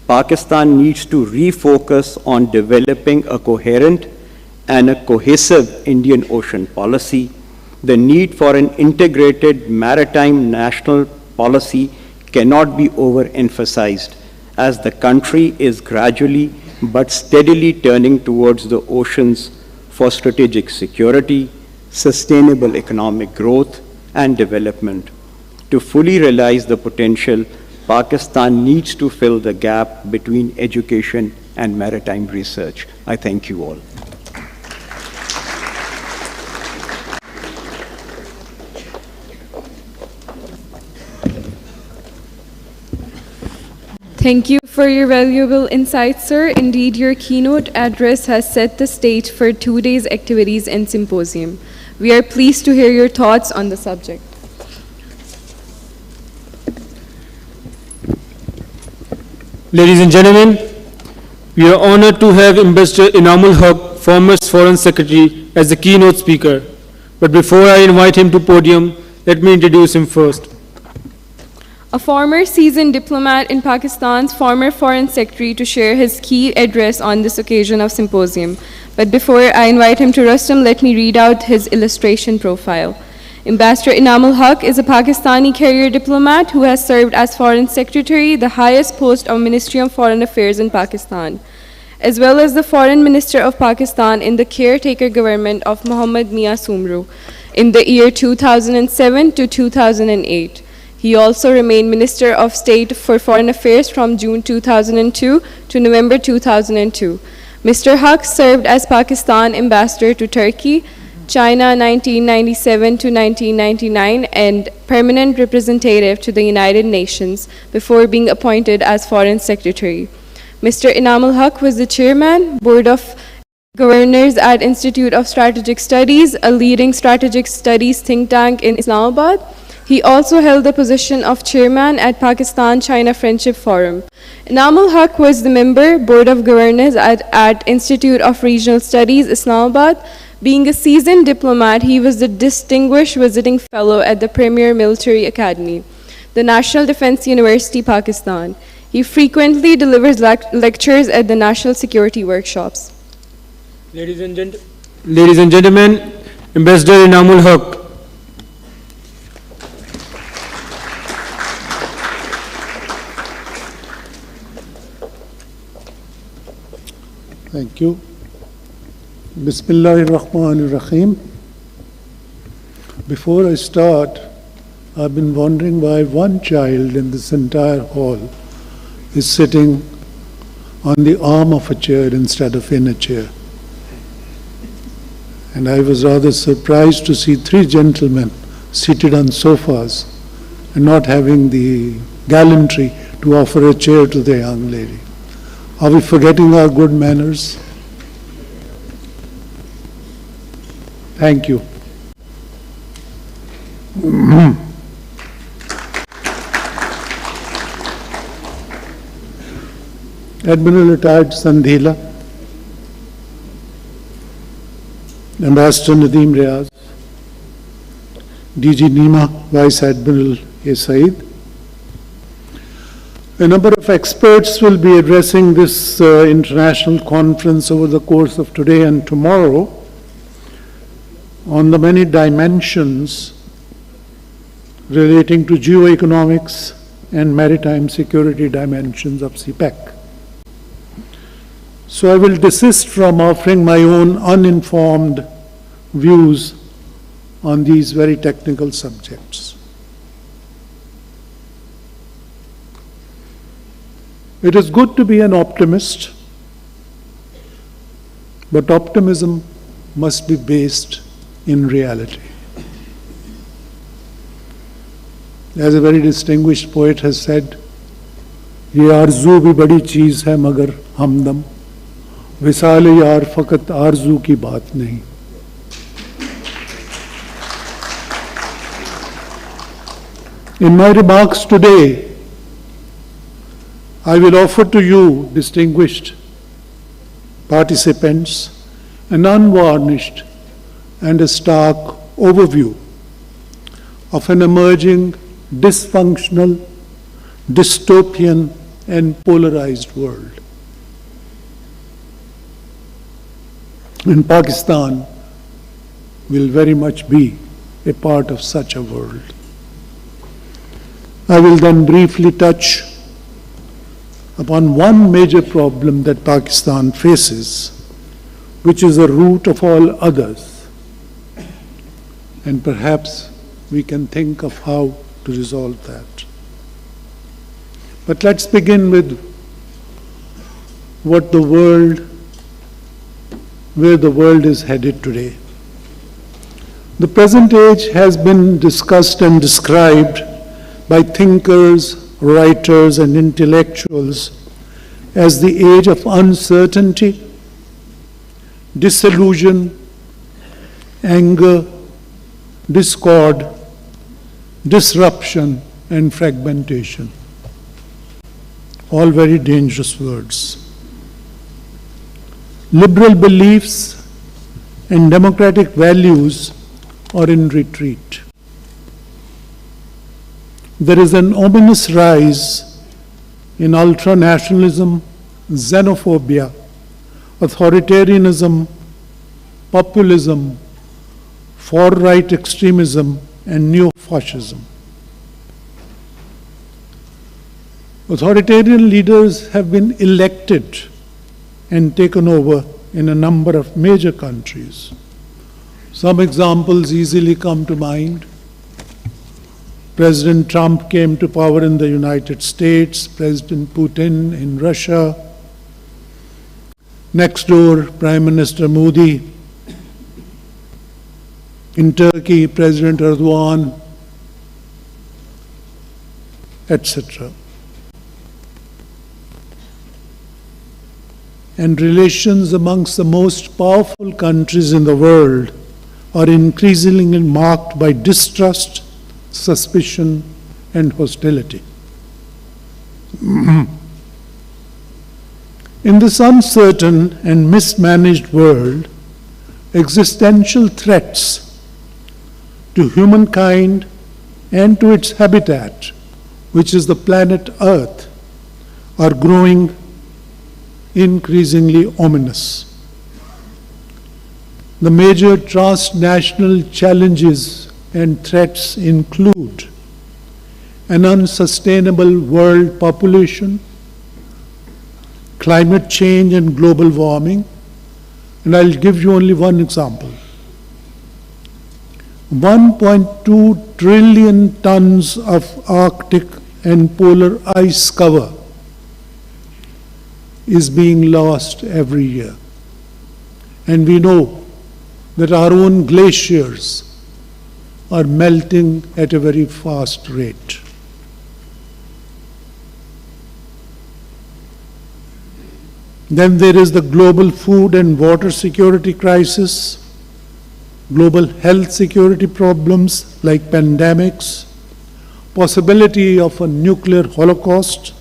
Pakistan needs to refocus on developing a coherent and a cohesive Indian Ocean policy. The need for an integrated maritime national policy cannot be overemphasized, as the country is gradually but steadily turning towards the oceans for strategic security, sustainable economic growth, and development. To fully realize the potential, Pakistan needs to fill the gap between education and maritime research. I thank you all. Thank you for your valuable insights, sir. Indeed, your keynote address has set the stage for 2 days' activities and symposium. We are pleased to hear your thoughts on the subject. Ladies and gentlemen, we are honored to have Ambassador Inamul Haq, former Foreign Secretary, as the keynote speaker. But before I invite him to podium, let me introduce him first. a former seasoned diplomat in Pakistan's former foreign secretary, to share his key address on this occasion of symposium. But before I invite him to Rustam, let me read out his illustration profile. Ambassador Inamul Haq is a Pakistani career diplomat who has served as Foreign Secretary, the highest post of Ministry of Foreign Affairs in Pakistan, as well as the Foreign Minister of Pakistan in the caretaker government of Muhammad Mia Sumru in the year 2007 to 2008. He also remained Minister of State for Foreign Affairs from June 2002 to November 2002. Mr. Haq served as Pakistan Ambassador to Turkey, China 1997 to 1999, and permanent representative to the United Nations before being appointed as Foreign Secretary. Mr. Inamul Haq was the Chairman, Board of Governors at Institute of Strategic Studies, a leading strategic studies think tank in Islamabad. He also held the position of Chairman at Pakistan-China Friendship Forum. Inamul Haq was the member, Board of Governors at Institute of Regional Studies, Islamabad. Being a seasoned diplomat, he was the Distinguished Visiting Fellow at the Premier Military Academy, the National Defense University, Pakistan. He frequently delivers lectures at the National Security Workshops. Ladies and gentlemen, Ambassador Inamul Haq. Thank you. Bismillahirrahmanirrahim. Before I start, I've been wondering why one child in this entire hall is sitting on the arm of a chair instead of in a chair. And I was rather surprised to see three gentlemen seated on sofas and not having the gallantry to offer a chair to the young lady. Are we forgetting our good manners? Thank you. Admiral Retired Sandhila, Ambassador Nadeem Riaz, DG Nima, Vice Admiral A. Saeed. A number of experts will be addressing this international conference over the course of today and tomorrow on the many dimensions relating to geoeconomics and maritime security dimensions of CPEC. So I will desist from offering my own uninformed views on these very technical subjects. It is good to be an optimist, but optimism must be based in reality. As a very distinguished poet has said, "Ye arzu bhi badi cheez hai magar hamdam, विसाल यार फकत आरजू की बात नहीं." In my remarks today, I will offer to you, distinguished participants, an unvarnished and a stark overview of an emerging dysfunctional, dystopian, and polarized world. And Pakistan will very much be a part of such a world. I will then briefly touch upon one major problem that Pakistan faces, which is the root of all others, and perhaps we can think of how to resolve that. But let's begin with where the world is headed today. The present age has been discussed and described by thinkers, writers, and intellectuals as the age of uncertainty, disillusion, anger, discord, disruption, and fragmentation. All very dangerous words. Liberal beliefs and democratic values are in retreat. there is an ominous rise in ultranationalism, xenophobia, authoritarianism, populism, far-right extremism, and neo-fascism. Authoritarian leaders have been elected and taken over in a number of major countries. Some examples easily come to mind. President Trump came to power in the United States, President Putin in Russia, next door, Prime Minister Modi. In Turkey, President Erdogan, etc. And relations amongst the most powerful countries in the world are increasingly marked by distrust, suspicion, and hostility. In this uncertain and mismanaged world, existential threats to humankind and to its habitat, which is the planet Earth, are growing increasingly ominous. The major transnational challenges and threats include an unsustainable world population, climate change and global warming, and I'll give you only one example. 1.2 trillion tons of Arctic and polar ice cover is being lost every year. And we know that our own glaciers are melting at a very fast rate. Then there is the global food and water security crisis, global health security problems like pandemics, possibility of a nuclear holocaust,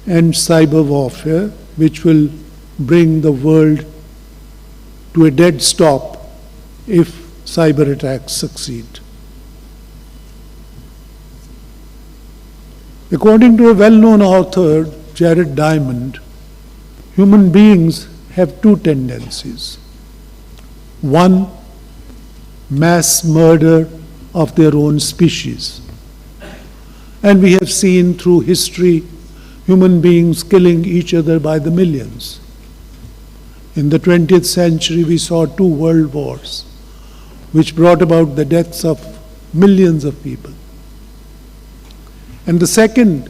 and cyber warfare, which will bring the world to a dead stop if cyber attacks succeed. According to a well-known author, Jared Diamond, human beings have two tendencies. One, mass murder of their own species. And we have seen through history human beings killing each other by the millions. In the 20th century, we saw 2 world wars, which brought about the deaths of millions of people. And the second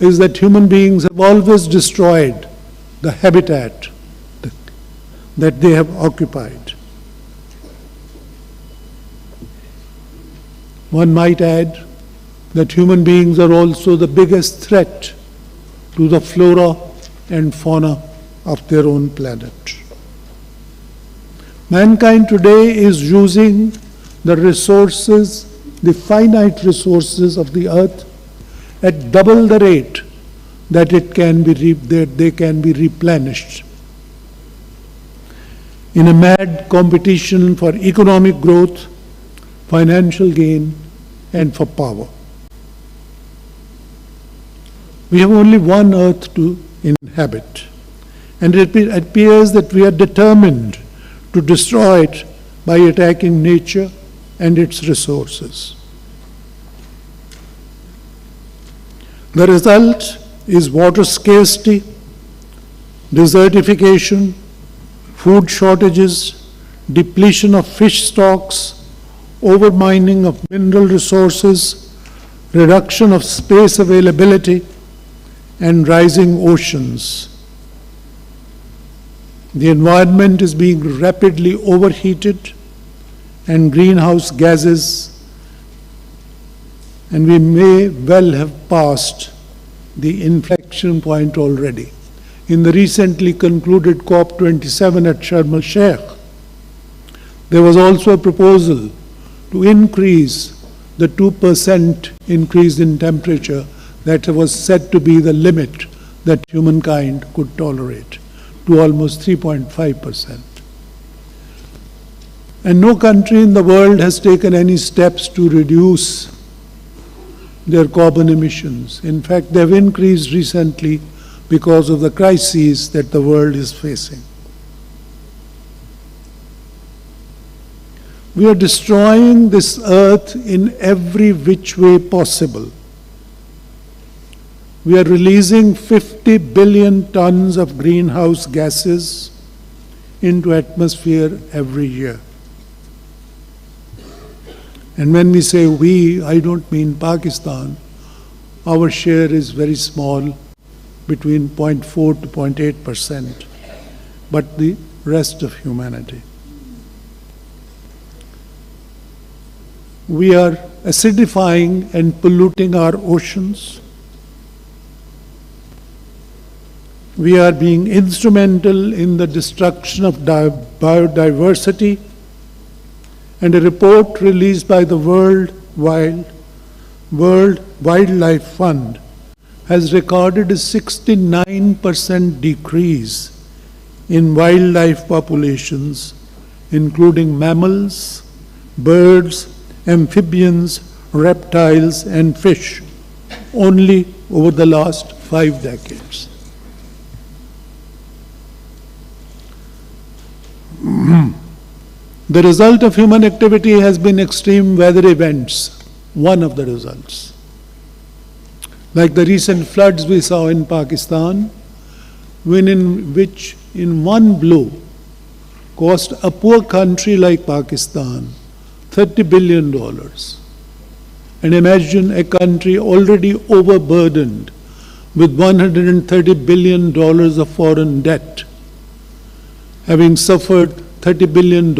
is that human beings have always destroyed the habitat that they have occupied. One might add that human beings are also the biggest threat to the flora and fauna of their own planet. Mankind today is using the resources, the finite resources of the earth at double the rate that they can be replenished. In a mad competition for economic growth, financial gain, and for power. We have only one earth to inhabit, and it appears that we are determined to destroy it by attacking nature and its resources. The result is water scarcity, desertification, food shortages, depletion of fish stocks, overmining of mineral resources, reduction of space availability, and rising oceans. The environment is being rapidly overheated, and greenhouse gases, and we may well have passed the inflection point already. In the recently concluded COP27 at Sharm el-Sheikh, there was also a proposal to increase the 2% increase in temperature that was said to be the limit that humankind could tolerate, to almost 3.5%. And no country in the world has taken any steps to reduce their carbon emissions. In fact, they have increased recently because of the crises that the world is facing. We are destroying this earth in every which way possible. We are releasing 50 billion tons of greenhouse gases into atmosphere every year. And when we say we, I don't mean Pakistan. Our share is very small, between 0.4 to 0.8%, but the rest of humanity. We are acidifying and polluting our oceans. We are being instrumental in the destruction of biodiversity, and a report released by the World Wildlife Fund has recorded a 69% decrease in wildlife populations, including mammals, birds, amphibians, reptiles, and fish, only over the last 5 decades. The result of human activity has been extreme weather events, one of the results. Like the recent floods we saw in Pakistan, which in one blow cost a poor country like Pakistan $30 billion. And imagine a country already overburdened with $130 billion of foreign debt, having suffered $30 billion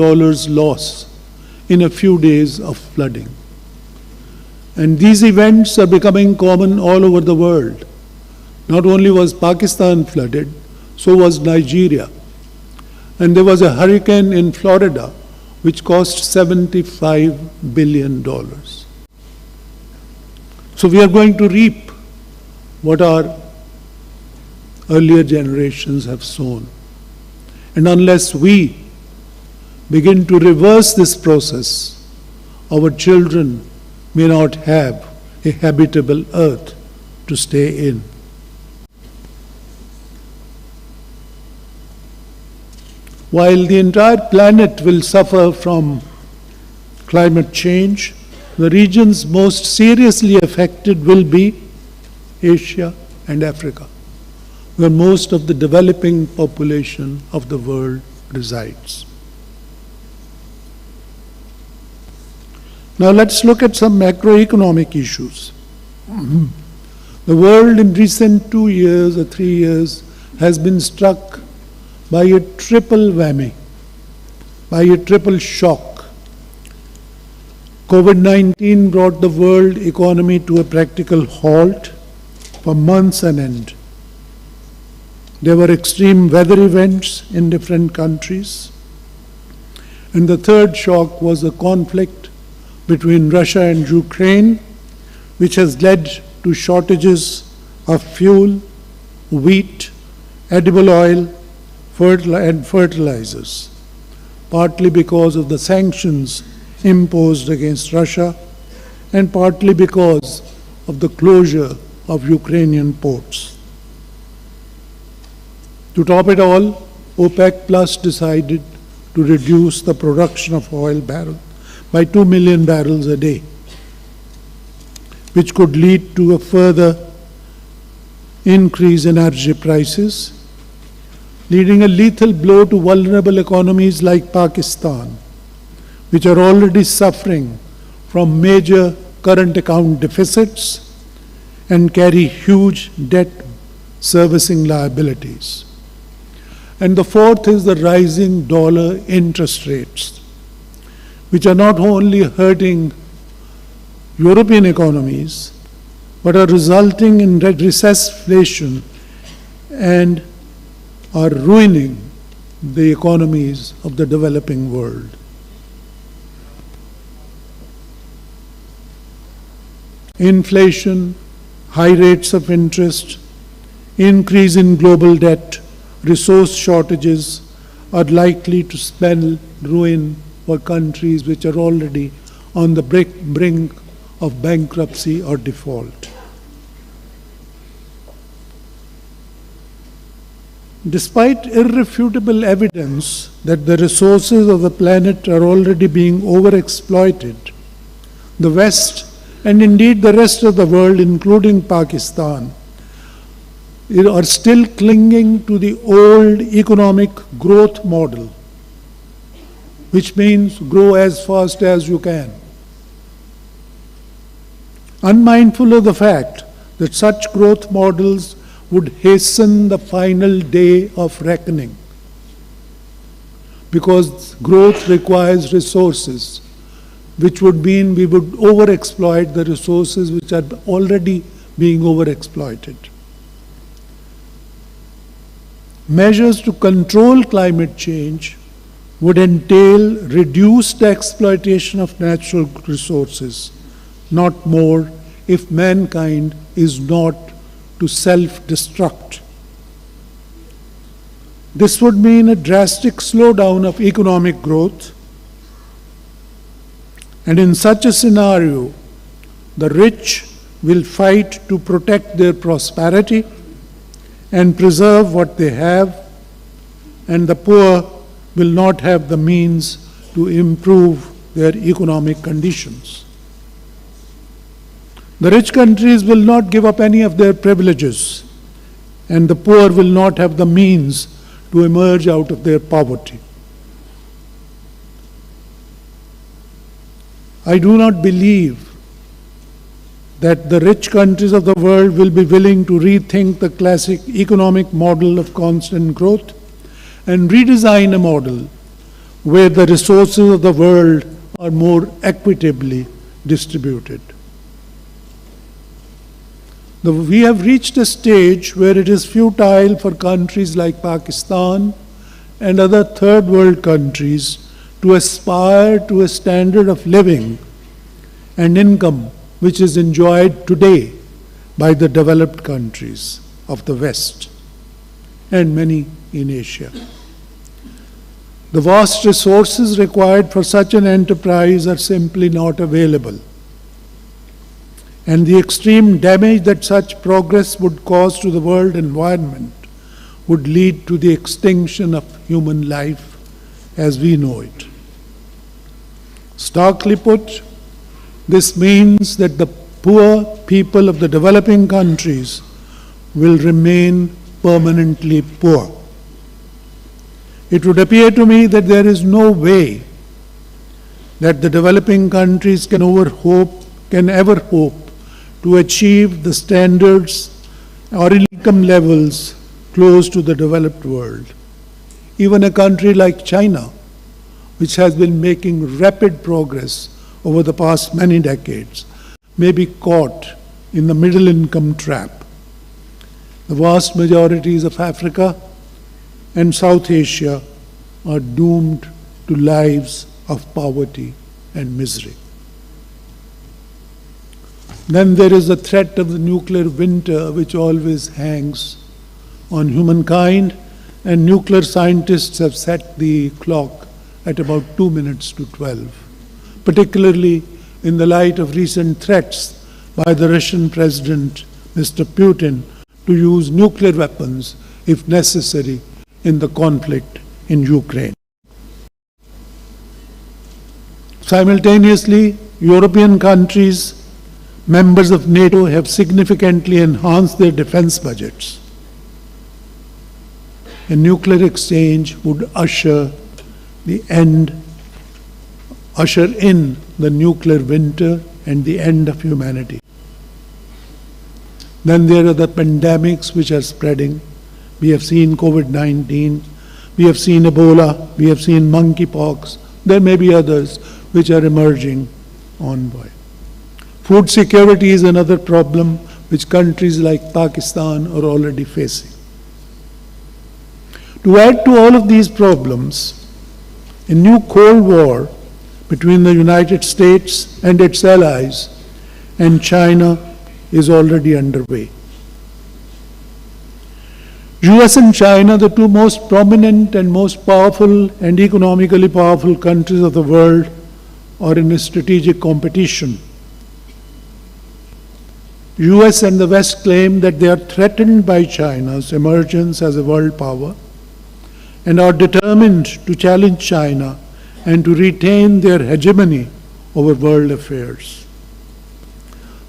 loss in a few days of flooding. And these events are becoming common all over the world. Not only was Pakistan flooded, so was Nigeria. And there was a hurricane in Florida which cost $75 billion. So we are going to reap what our earlier generations have sown. And unless we begin to reverse this process, our children may not have a habitable earth to stay in. While the entire planet will suffer from climate change, the regions most seriously affected will be Asia and Africa, where most of the developing population of the world resides. Now let's look at some macroeconomic issues. The world in recent 2 years or 3 years has been struck by a triple whammy, by a triple shock. COVID-19 brought the world economy to a practical halt for months on end. There were extreme weather events in different countries. And the third shock was the conflict between Russia and Ukraine, which has led to shortages of fuel, wheat, edible oil, and fertilizers, partly because of the sanctions imposed against Russia and partly because of the closure of Ukrainian ports. To top it all, OPEC Plus decided to reduce the production of oil by 2 million barrels a day, which could lead to a further increase in energy prices, leading a lethal blow to vulnerable economies like Pakistan, which are already suffering from major current account deficits and carry huge debt servicing liabilities. And the fourth is the rising dollar interest rates, which are not only hurting European economies, but are resulting in recession and are ruining the economies of the developing world. Inflation, high rates of interest, increase in global debt, resource shortages are likely to spell ruin for countries which are already on the brink of bankruptcy or default. Despite irrefutable evidence that the resources of the planet are already being overexploited, the West, and indeed the rest of the world, including Pakistan, are still clinging to the old economic growth model, which means grow as fast as you can, unmindful of the fact that such growth models would hasten the final day of reckoning, because growth requires resources, which would mean we would overexploit the resources which are already being overexploited. Measures to control climate change would entail reduced exploitation of natural resources, not more, if mankind is not to self-destruct. This would mean a drastic slowdown of economic growth, and in such a scenario, the rich will fight to protect their prosperity and preserve what they have, and the poor will not have the means to improve their economic conditions. The rich countries will not give up any of their privileges, and the poor will not have the means to emerge out of their poverty. I do not believe that the rich countries of the world will be willing to rethink the classic economic model of constant growth and redesign a model where the resources of the world are more equitably distributed. We have reached a stage where it is futile for countries like Pakistan and other third world countries to aspire to a standard of living and income which is enjoyed today by the developed countries of the West and many in Asia. The vast resources required for such an enterprise are simply not available, and the extreme damage that such progress would cause to the world environment would lead to the extinction of human life as we know it. Starkly put, this means that the poor people of the developing countries will remain permanently poor. It would appear to me that there is no way that the developing countries can ever hope to achieve the standards or income levels close to the developed world. Even a country like China, which has been making rapid progress over the past many decades, may be caught in the middle income trap. The vast majorities of Africa and South Asia are doomed to lives of poverty and misery. Then there is the threat of the nuclear winter, which always hangs on humankind, and nuclear scientists have set the clock at about 2 minutes to 12, particularly in the light of recent threats by the Russian President, Mr. Putin, to use nuclear weapons if necessary in the conflict in Ukraine. Simultaneously, European countries, members of NATO, have significantly enhanced their defense budgets. A nuclear exchange would usher in the nuclear winter and the end of humanity. Then there are the pandemics which are spreading. We have seen COVID-19, we have seen Ebola, we have seen monkeypox. There may be others which are emerging onward. Food security is another problem which countries like Pakistan are already facing. To add to all of these problems, a new Cold War between the United States and its allies and China is already underway. US and China, the two most prominent and most powerful and economically powerful countries of the world, are in a strategic competition US and the West claim that they are threatened by China's emergence as a world power and are determined to challenge China and to retain their hegemony over world affairs.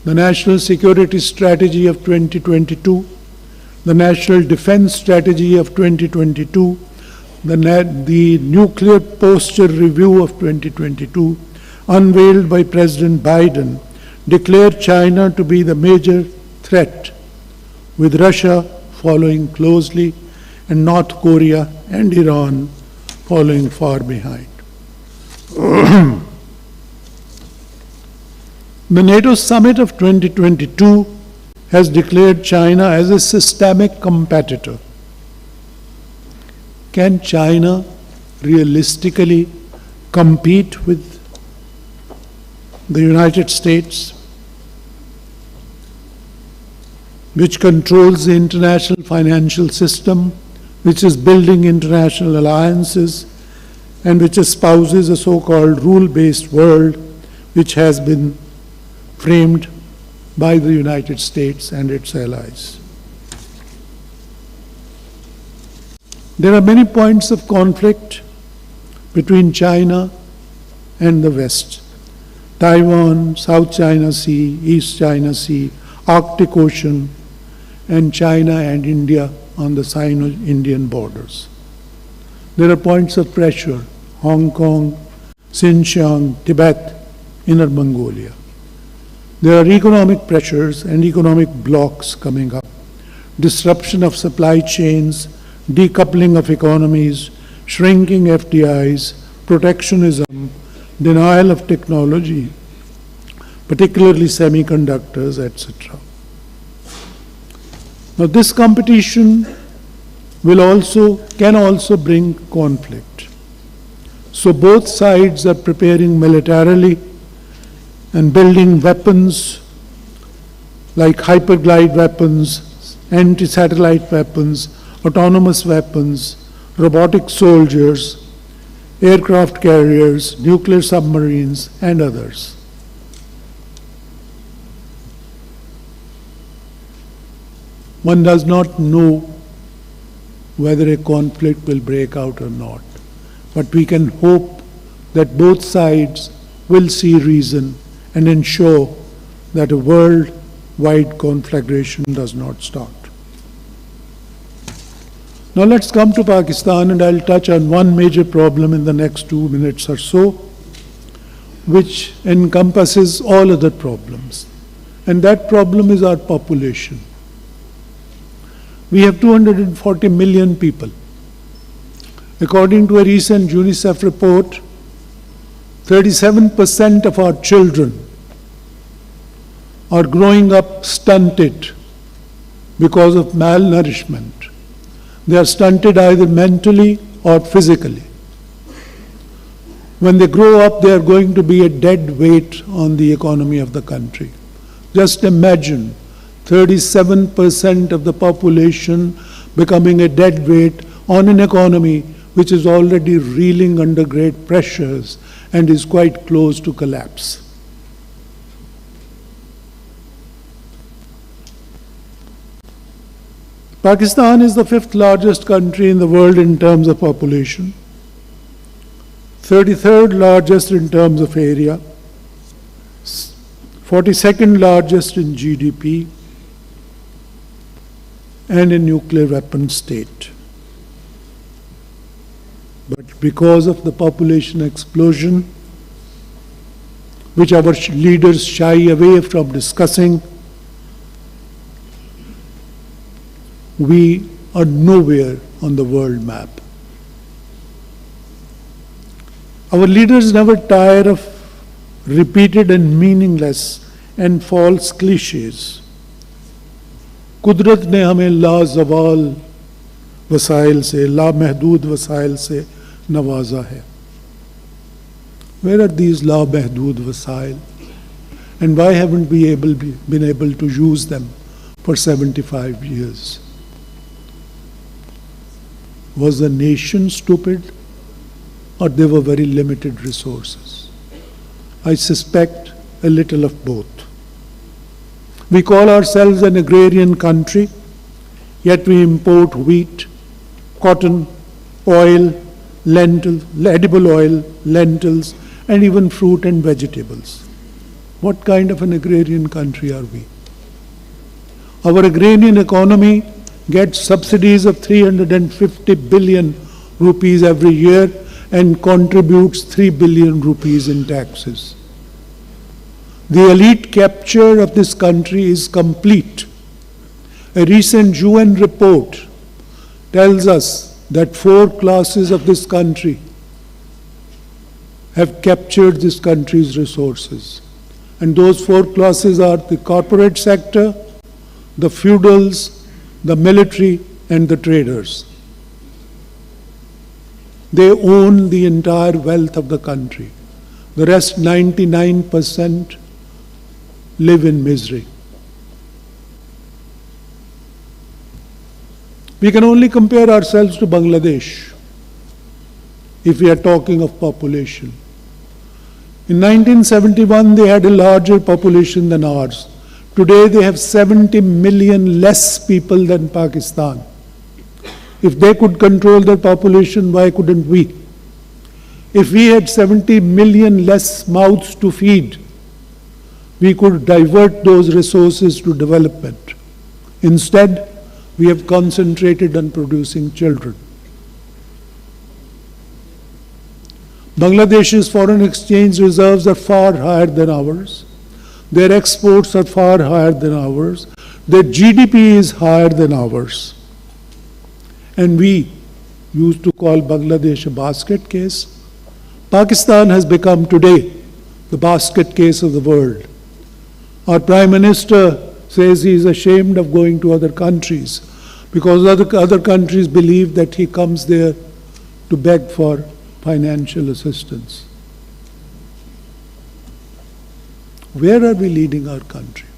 The National Security Strategy of 2022, the National Defense Strategy of 2022, the Nuclear Posture Review of 2022, unveiled by President Biden, declared China to be the major threat, with Russia following closely and North Korea and Iran following far behind. The NATO summit of 2022 has declared China as a systemic competitor. Can China realistically compete with the United States, which controls the international financial system, which is building international alliances, and which espouses a so-called rule-based world which has been framed by the United States and its allies? There are many points of conflict between China and the West. Taiwan, South China Sea, East China Sea, Arctic Ocean, and China and India on the Sino-Indian borders. There are points of pressure: Hong Kong, Xinjiang, Tibet, Inner Mongolia. There are economic pressures and economic blocks coming up: disruption of supply chains, decoupling of economies, shrinking FDIs, protectionism, denial of technology, particularly semiconductors, etc. Now, this competition can also bring conflict. So both sides are preparing militarily and building weapons like hyperglide weapons, anti-satellite weapons, autonomous weapons, robotic soldiers, aircraft carriers, nuclear submarines, and others. One does not know whether a conflict will break out or not, but we can hope that both sides will see reason and ensure that a worldwide conflagration does not start. Now let's come to Pakistan, and I'll touch on one major problem in the next 2 minutes or so, which encompasses all other problems. And that problem is our population. We have 240 million people. According to a recent UNICEF report, 37% of our children are growing up stunted because of malnourishment. They are stunted either mentally or physically. When they grow up, they are going to be a dead weight on the economy of the country. Just imagine 37% of the population becoming a dead weight on an economy which is already reeling under great pressures and is quite close to collapse. Pakistan is the 5th largest country in the world in terms of population, 33rd largest in terms of area, 42nd largest in GDP, and a nuclear weapon state. But because of the population explosion, which our leaders shy away from discussing, we are nowhere on the world map. Our leaders never tire of repeated and meaningless and false cliches. कुदरत ने हमें लाजवाल वसाइल से, लामहदूद वसाइल से नवाजा है. Where are these लामहदूद वसाइल? And why haven't we been able to use them for 75 years? Was the nation stupid, or there were very limited resources? I suspect a little of both. We call ourselves an agrarian country, yet we import wheat, cotton, oil, edible oil, lentils, and even fruit and vegetables. What kind of an agrarian country are we? Our agrarian economy gets subsidies of 350 billion rupees every year and contributes 3 billion rupees in taxes. The elite capture of this country is complete. A recent UN report tells us that 4 classes of this country have captured this country's resources. And those 4 classes are the corporate sector, the feudals, the military, and the traders. They own the entire wealth of the country. The rest, 99%, live in misery. We can only compare ourselves to Bangladesh if we are talking of population. In 1971, they had a larger population than ours. Today, they have 70 million less people than Pakistan. If they could control their population, why couldn't we? If we had 70 million less mouths to feed, we could divert those resources to development. Instead, we have concentrated on producing children. Bangladesh's foreign exchange reserves are far higher than ours. Their exports are far higher than ours. Their GDP is higher than ours. And we used to call Bangladesh a basket case. Pakistan has become today the basket case of the world. Our Prime Minister says he is ashamed of going to other countries because other countries believe that he comes there to beg for financial assistance. Where are we leading our country?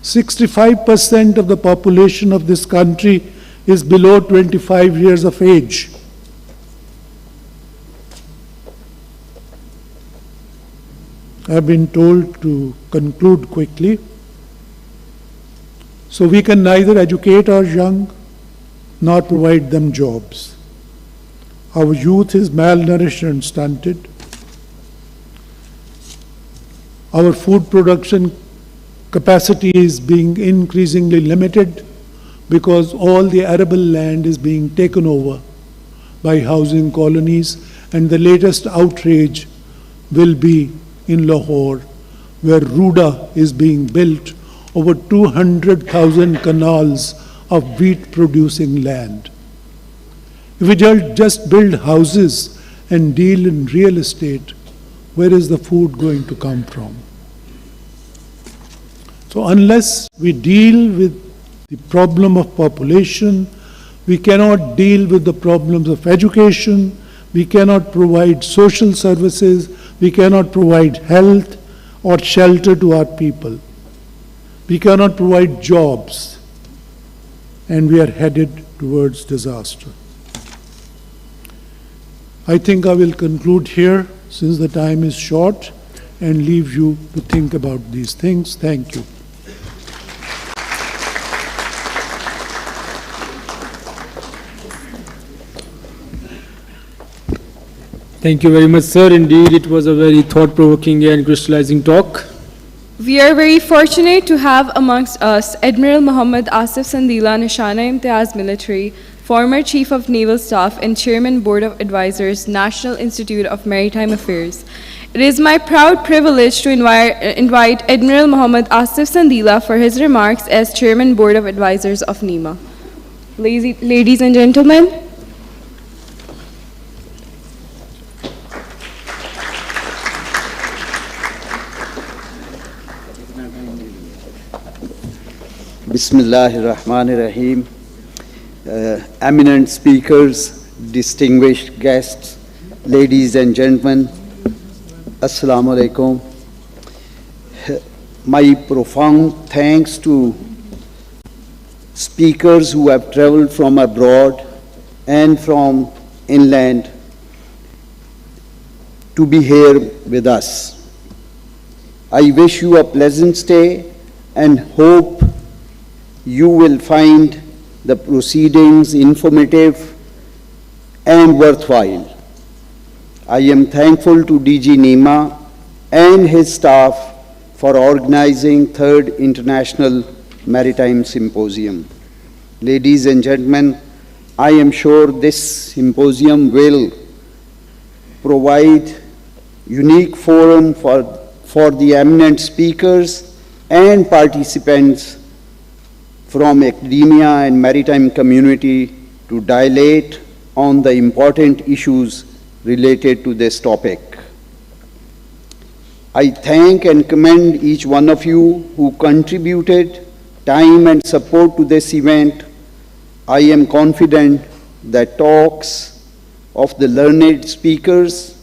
65% of the population of this country is below 25 years of age. I've been told to conclude quickly. So we can neither educate our young nor provide them jobs. Our youth is malnourished and stunted. Our food production capacity is being increasingly limited because all the arable land is being taken over by housing colonies, and the latest outrage will be in Lahore, where Ruda is being built over 200,000 canals of wheat-producing land. If we just build houses and deal in real estate, where is the food going to come from? So unless we deal with the problem of population, we cannot deal with the problems of education, we cannot provide social services, we cannot provide health or shelter to our people. We cannot provide jobs, and we are headed towards disaster. I think I will conclude here since the time is short and leave you to think about these things. Thank you. Thank you very much, sir. Indeed, it was a very thought-provoking and crystallizing talk. We are very fortunate to have amongst us Admiral Muhammad Asif Sandila, Nishana Imtiaz Military, former Chief of Naval Staff and Chairman Board of Advisors, National Institute of Maritime Affairs. It is my proud privilege to invite Admiral Muhammad Asif Sandila for his remarks as Chairman Board of Advisors of NEMA. Ladies and gentlemen, Bismillahirrahmanirrahim. Eminent speakers, distinguished guests, ladies and gentlemen, Assalamu alaikum. My profound thanks to speakers who have traveled from abroad and from inland to be here with us. I wish you a pleasant stay and hope you will find the proceedings informative and worthwhile. I am thankful to DG Nima and his staff for organizing 3rd International Maritime Symposium. Ladies and gentlemen, I am sure this symposium will provide unique forum for the eminent speakers and participants from academia and maritime community to dilate on the important issues related to this topic. I thank and commend each one of you who contributed time and support to this event. I am confident that talks of the learned speakers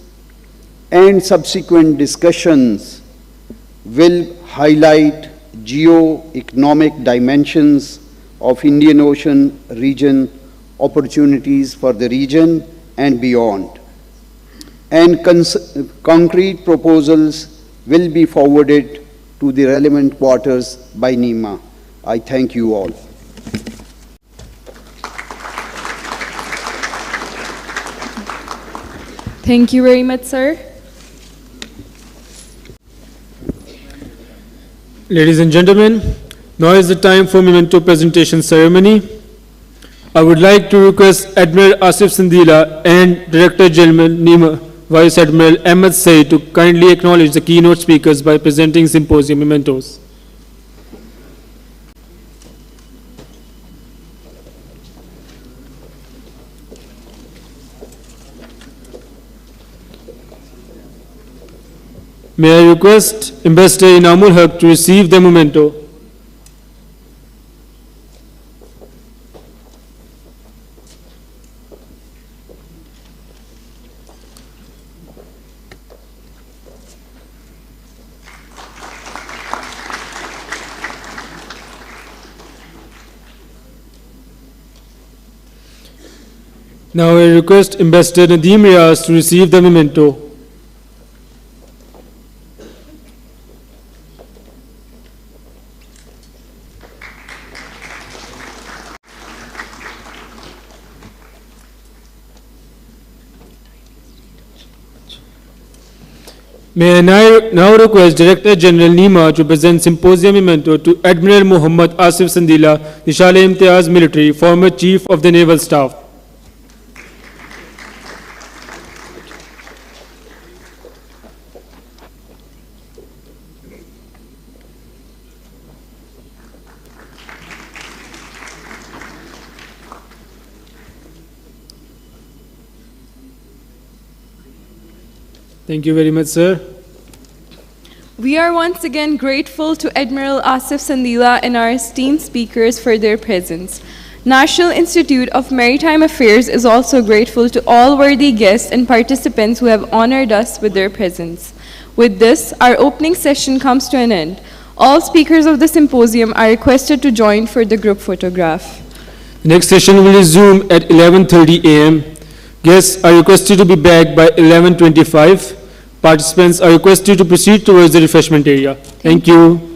and subsequent discussions will highlight geo-economic dimensions of Indian Ocean region, opportunities for the region and beyond. And concrete proposals will be forwarded to the relevant quarters by NEMA. I thank you all. Thank you very much, sir. Ladies and gentlemen, now is the time for memento presentation ceremony. I would like to request Admiral Asif Sandila and Director General NEMA, Vice Admiral Ahmed Said, to kindly acknowledge the keynote speakers by presenting symposium mementos. May I request Ambassador Inamul Haq to receive the memento. Now I request Ambassador Nadeem Riaz to receive the memento. May I now request Director General NEMA to present symposium memento to Admiral Muhammad Asif Sandila, Nishal-e-Imtiaz Military, former Chief of the Naval Staff. Thank you very much, sir. We are once again grateful to Admiral Asif Sandila and our esteemed speakers for their presence. National Institute of Maritime Affairs is also grateful to all worthy guests and participants who have honored us with their presence. With this, our opening session comes to an end. All speakers of the symposium are requested to join for the group photograph. The next session will resume at 11:30 a.m. Guests are requested to be back by 11:25. Participants are requested to proceed towards the refreshment area. Thank you.